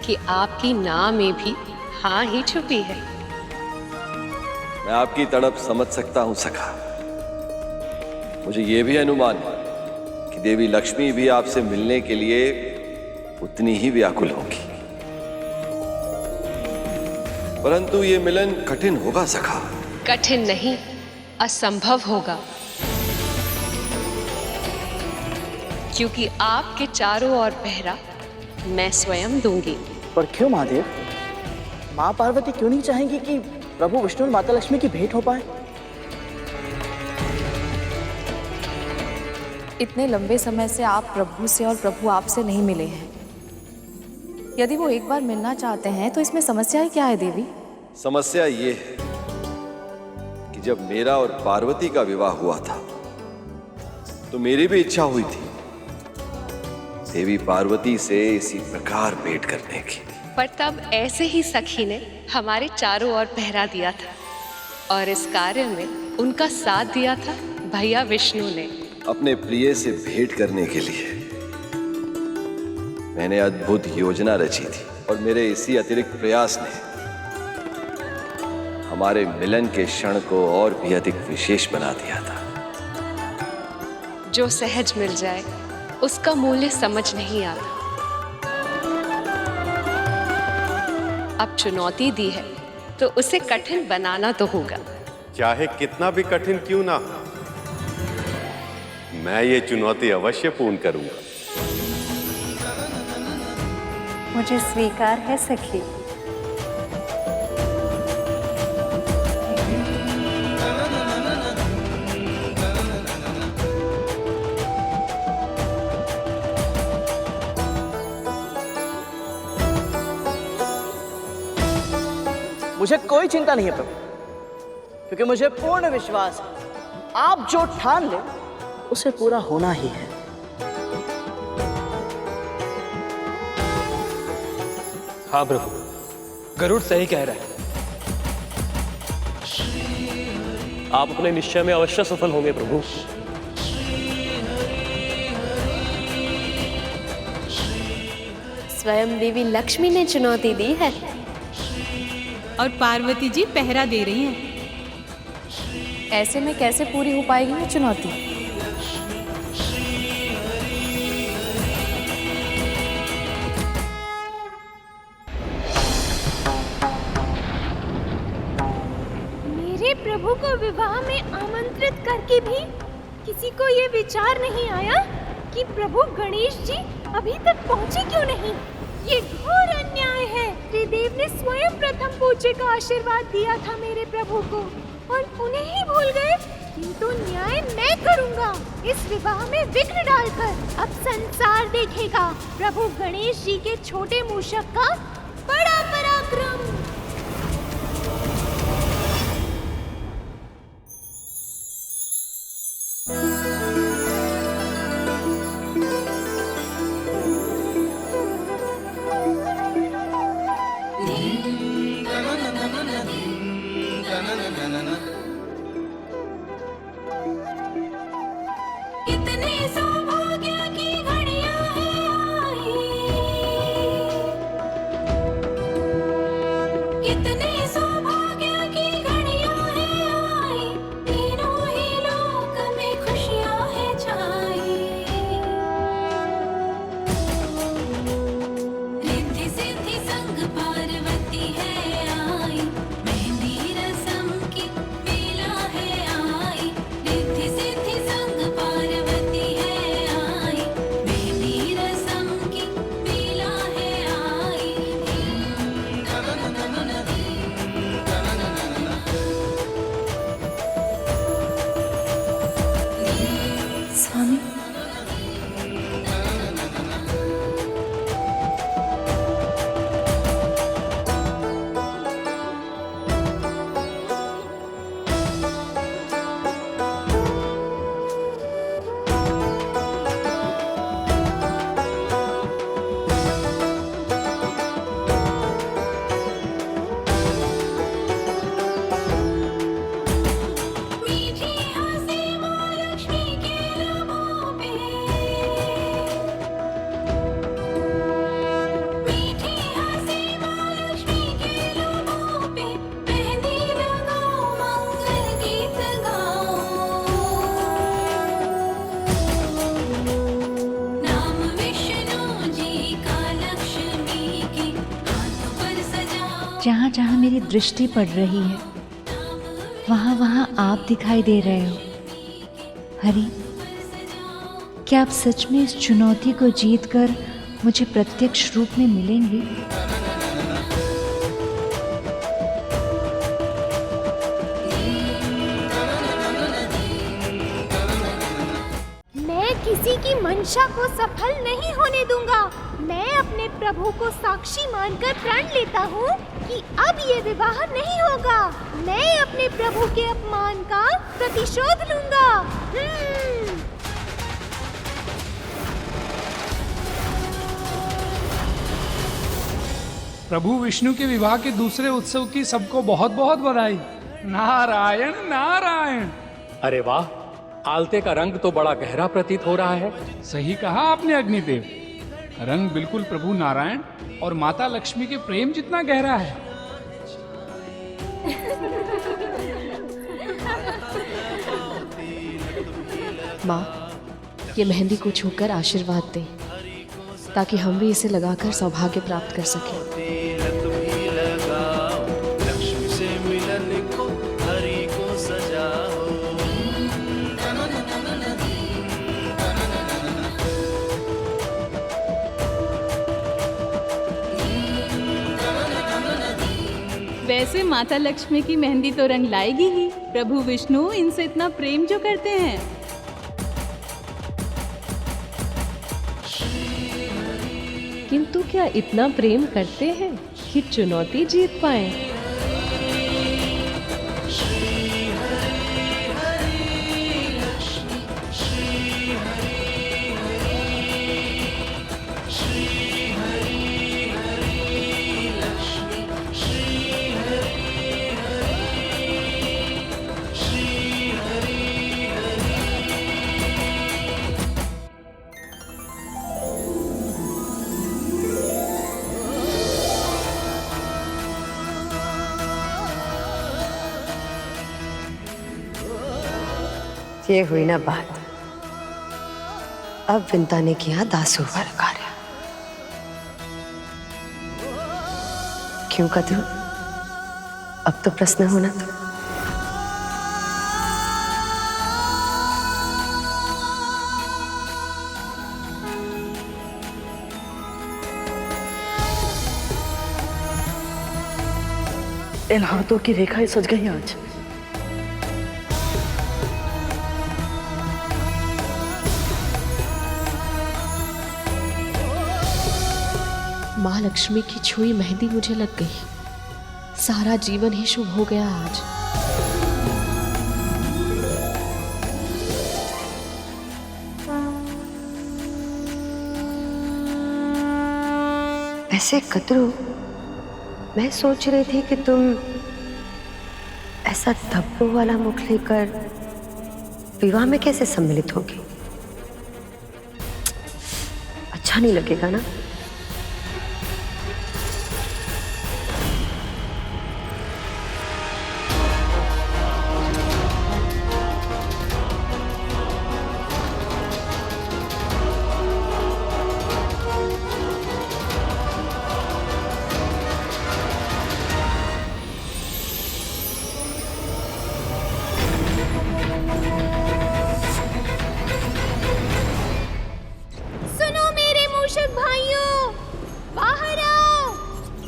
कि आपकी ना में भी हाँ ही छुपी है। मैं आपकी तड़प समझ सकता हूं सखा। मुझे यह भी अनुमान है कि देवी लक्ष्मी भी आपसे मिलने के लिए उतनी ही व्याकुल होगी, परंतु ये मिलन कठिन होगा सखा। कठिन नहीं, असंभव होगा, क्योंकि आपके चारों ओर पहरा मैं स्वयं दूंगी। पर क्यों महादेव? माँ पार्वती क्यों नहीं चाहेंगी कि प्रभु विष्णु और माता लक्ष्मी की भेंट हो पाए? इतने लंबे समय से आप प्रभु से और प्रभु आपसे नहीं मिले हैं। यदि वो एक बार मिलना चाहते हैं तो इसमें समस्या क्या है देवी? समस्या ये है कि जब मेरा और पार्वती का विवाह हुआ था तो मेरी भी इच्छा हुई थी देवी पार्वती से इसी प्रकार भेंट करने की, पर तब ऐसे ही सखी ने हमारे चारों ओर पहरा दिया था और इस कार्य में उनका साथ दिया था भैया विष्णु ने। अपने प्रिय से भेंट करने के लिए मैंने अद्भुत योजना रची थी और मेरे इसी अतिरिक्त प्रयास ने हमारे मिलन के क्षण को और भी अधिक विशेष बना दिया था। जो सहज मिल जाए उसका मूल्य समझ नहीं आता। अब चुनौती दी है तो उसे कठिन बनाना तो होगा। चाहे कितना भी कठिन क्यों ना हो, मैं ये चुनौती अवश्य पूर्ण करूंगा। मुझे स्वीकार है सखी। मुझे कोई चिंता नहीं है प्रभु, क्योंकि मुझे पूर्ण विश्वास है आप जो ठान ले उसे पूरा होना ही है। हाँ प्रभु, गरुड़ सही कह रहा है। आप अपने निश्चय में अवश्य सफल होंगे प्रभु। स्वयं देवी लक्ष्मी ने चुनौती दी है और पार्वती जी पहरा दे रही हैं। ऐसे में कैसे पूरी हो पाएगी ये चुनौती? मेरे प्रभु को विवाह में आमंत्रित करके भी किसी को ये विचार नहीं आया कि प्रभु गणेश जी अभी तक पहुंचे क्यों नहीं। ये घोर अन्याय है। त्रिदेव ने स्वयं प्रथम पूज्य का आशीर्वाद दिया था मेरे प्रभु को और उन्हें ही भूल गए। किंतु न्याय मैं करूंगा। इस विवाह में विघ्न डालकर अब संसार देखेगा प्रभु गणेश जी के छोटे मूषक का बड़ा पराक्रम। कितने सौभाग्य की घड़ियां हैं आई, कितने सौभाग्य की घड़ियां हैं आई, तीनों ही लोक में खुशियां हैं छाई। रिद्धि सिद्धि संग पार्वती है आई, मेहंदी रसम की मेला है आई। रिद्धि सिद्धि संग पार्वती है आई, मेहंदी रसम की मेला है आई। जहाँ जहाँ मेरी दृष्टि पड़ रही है वहाँ वहाँ आप दिखाई दे रहे हो। हरि, क्या आप सच में इस चुनौती को जीतकर मुझे प्रत्यक्ष रूप में मिलेंगे? मैं किसी की मंशा को सफल नहीं होने दूंगा। मैं अपने प्रभु को साक्षी मानकर प्रण लेता हूँ कि अब ये विवाह नहीं होगा। मैं अपने प्रभु के अपमान का प्रतिशोध लूंगा। प्रभु विष्णु के विवाह के दूसरे उत्सव की सबको बहुत बहुत बधाई। नारायण नारायण। अरे वाह, आलते का रंग तो बड़ा गहरा प्रतीत हो रहा है। सही कहा आपने अग्निदेव, रंग बिल्कुल प्रभु नारायण और माता लक्ष्मी के प्रेम जितना गहरा है। माँ, ये मेहंदी को छूकर आशीर्वाद दें ताकि हम भी इसे लगाकर सौभाग्य प्राप्त कर सकें। लक्ष्मी से मिलन को हरि को सजाओ। वैसे माता लक्ष्मी की मेहंदी तो रंग लाएगी ही। प्रभु विष्णु इनसे इतना प्रेम जो करते हैं। किंतु क्या इतना प्रेम करते हैं कि चुनौती जीत पाए? ये हुई ना बात। अब विंता ने किया दासू वाला कार्य। क्यों कद्रू, अब तो प्रश्न होना था। इन हाथों की रेखाएं सज गई आज। माँ लक्ष्मी की छुई मेहंदी मुझे लग गई। सारा जीवन ही शुभ हो गया आज। ऐसे कद्रू, मैं सोच रही थी कि तुम ऐसा धब्बों वाला मुख लेकर विवाह में कैसे सम्मिलित होगी। अच्छा नहीं लगेगा ना।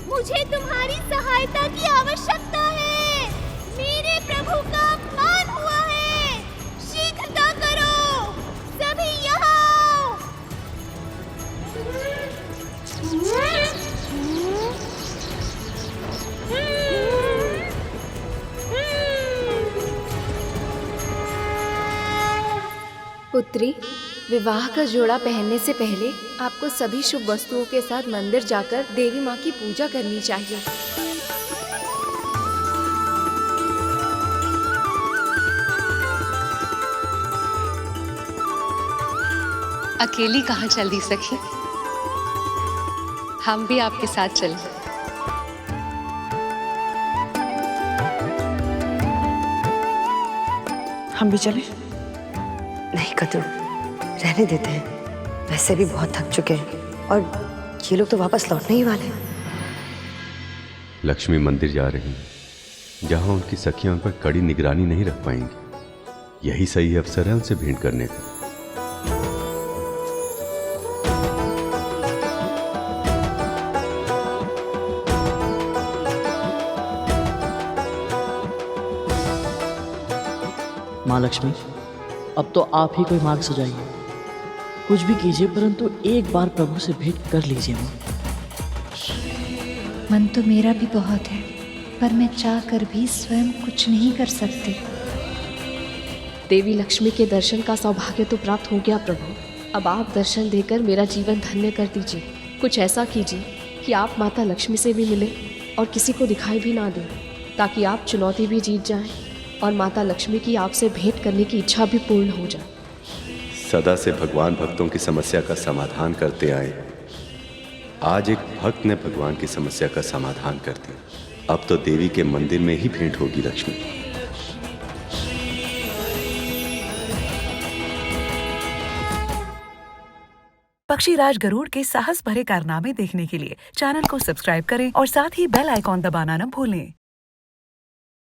मुझे तुम्हारी सहायता की आवश्यकता है। मेरे प्रभु का अपमान हुआ है। शीघ्रता करो, सभी यहाँ आओ। पुत्री, विवाह का जोड़ा पहनने से पहले आपको सभी शुभ वस्तुओं के साथ मंदिर जाकर देवी माँ की पूजा करनी चाहिए। अकेली कहाँ चल दी सखी, हम भी आपके साथ चलें। हम भी चलें? नहीं कद्रू, रहने देते हैं। वैसे भी बहुत थक चुके हैं और ये लोग तो वापस लौटने ही वाले हैं। लक्ष्मी मंदिर जा रही हैं, जहां उनकी सखियां उन पर कड़ी निगरानी नहीं रख पाएंगी। यही सही अवसर है उनसे भेंट करने का। माँ लक्ष्मी, अब तो आप ही कोई मार्ग सजाइए, कुछ भी कीजिए, परंतु एक बार प्रभु से भेंट कर लीजिए माँ। मन तो मेरा भी बहुत है, पर मैं चाह कर भी स्वयं कुछ नहीं कर सकती। देवी लक्ष्मी के दर्शन का सौभाग्य तो प्राप्त हो गया प्रभु। अब आप दर्शन देकर मेरा जीवन धन्य कर दीजिए। कुछ ऐसा कीजिए कि आप माता लक्ष्मी से भी मिले और किसी को दिखाई भी ना दें, ताकि आप चुनौती भी जीत जाएं और माता लक्ष्मी की आपसे भेंट करने की इच्छा भी पूर्ण हो जाए। सदा से भगवान भक्तों की समस्या का समाधान करते आए, आज एक भक्त ने भगवान की समस्या का समाधान कर दिया। अब तो देवी के मंदिर में ही भेंट होगी लक्ष्मी। पक्षीराज गरुड़ के साहस भरे कारनामे देखने के लिए चैनल को सब्सक्राइब करें और साथ ही बेल आइकॉन दबाना न भूलें।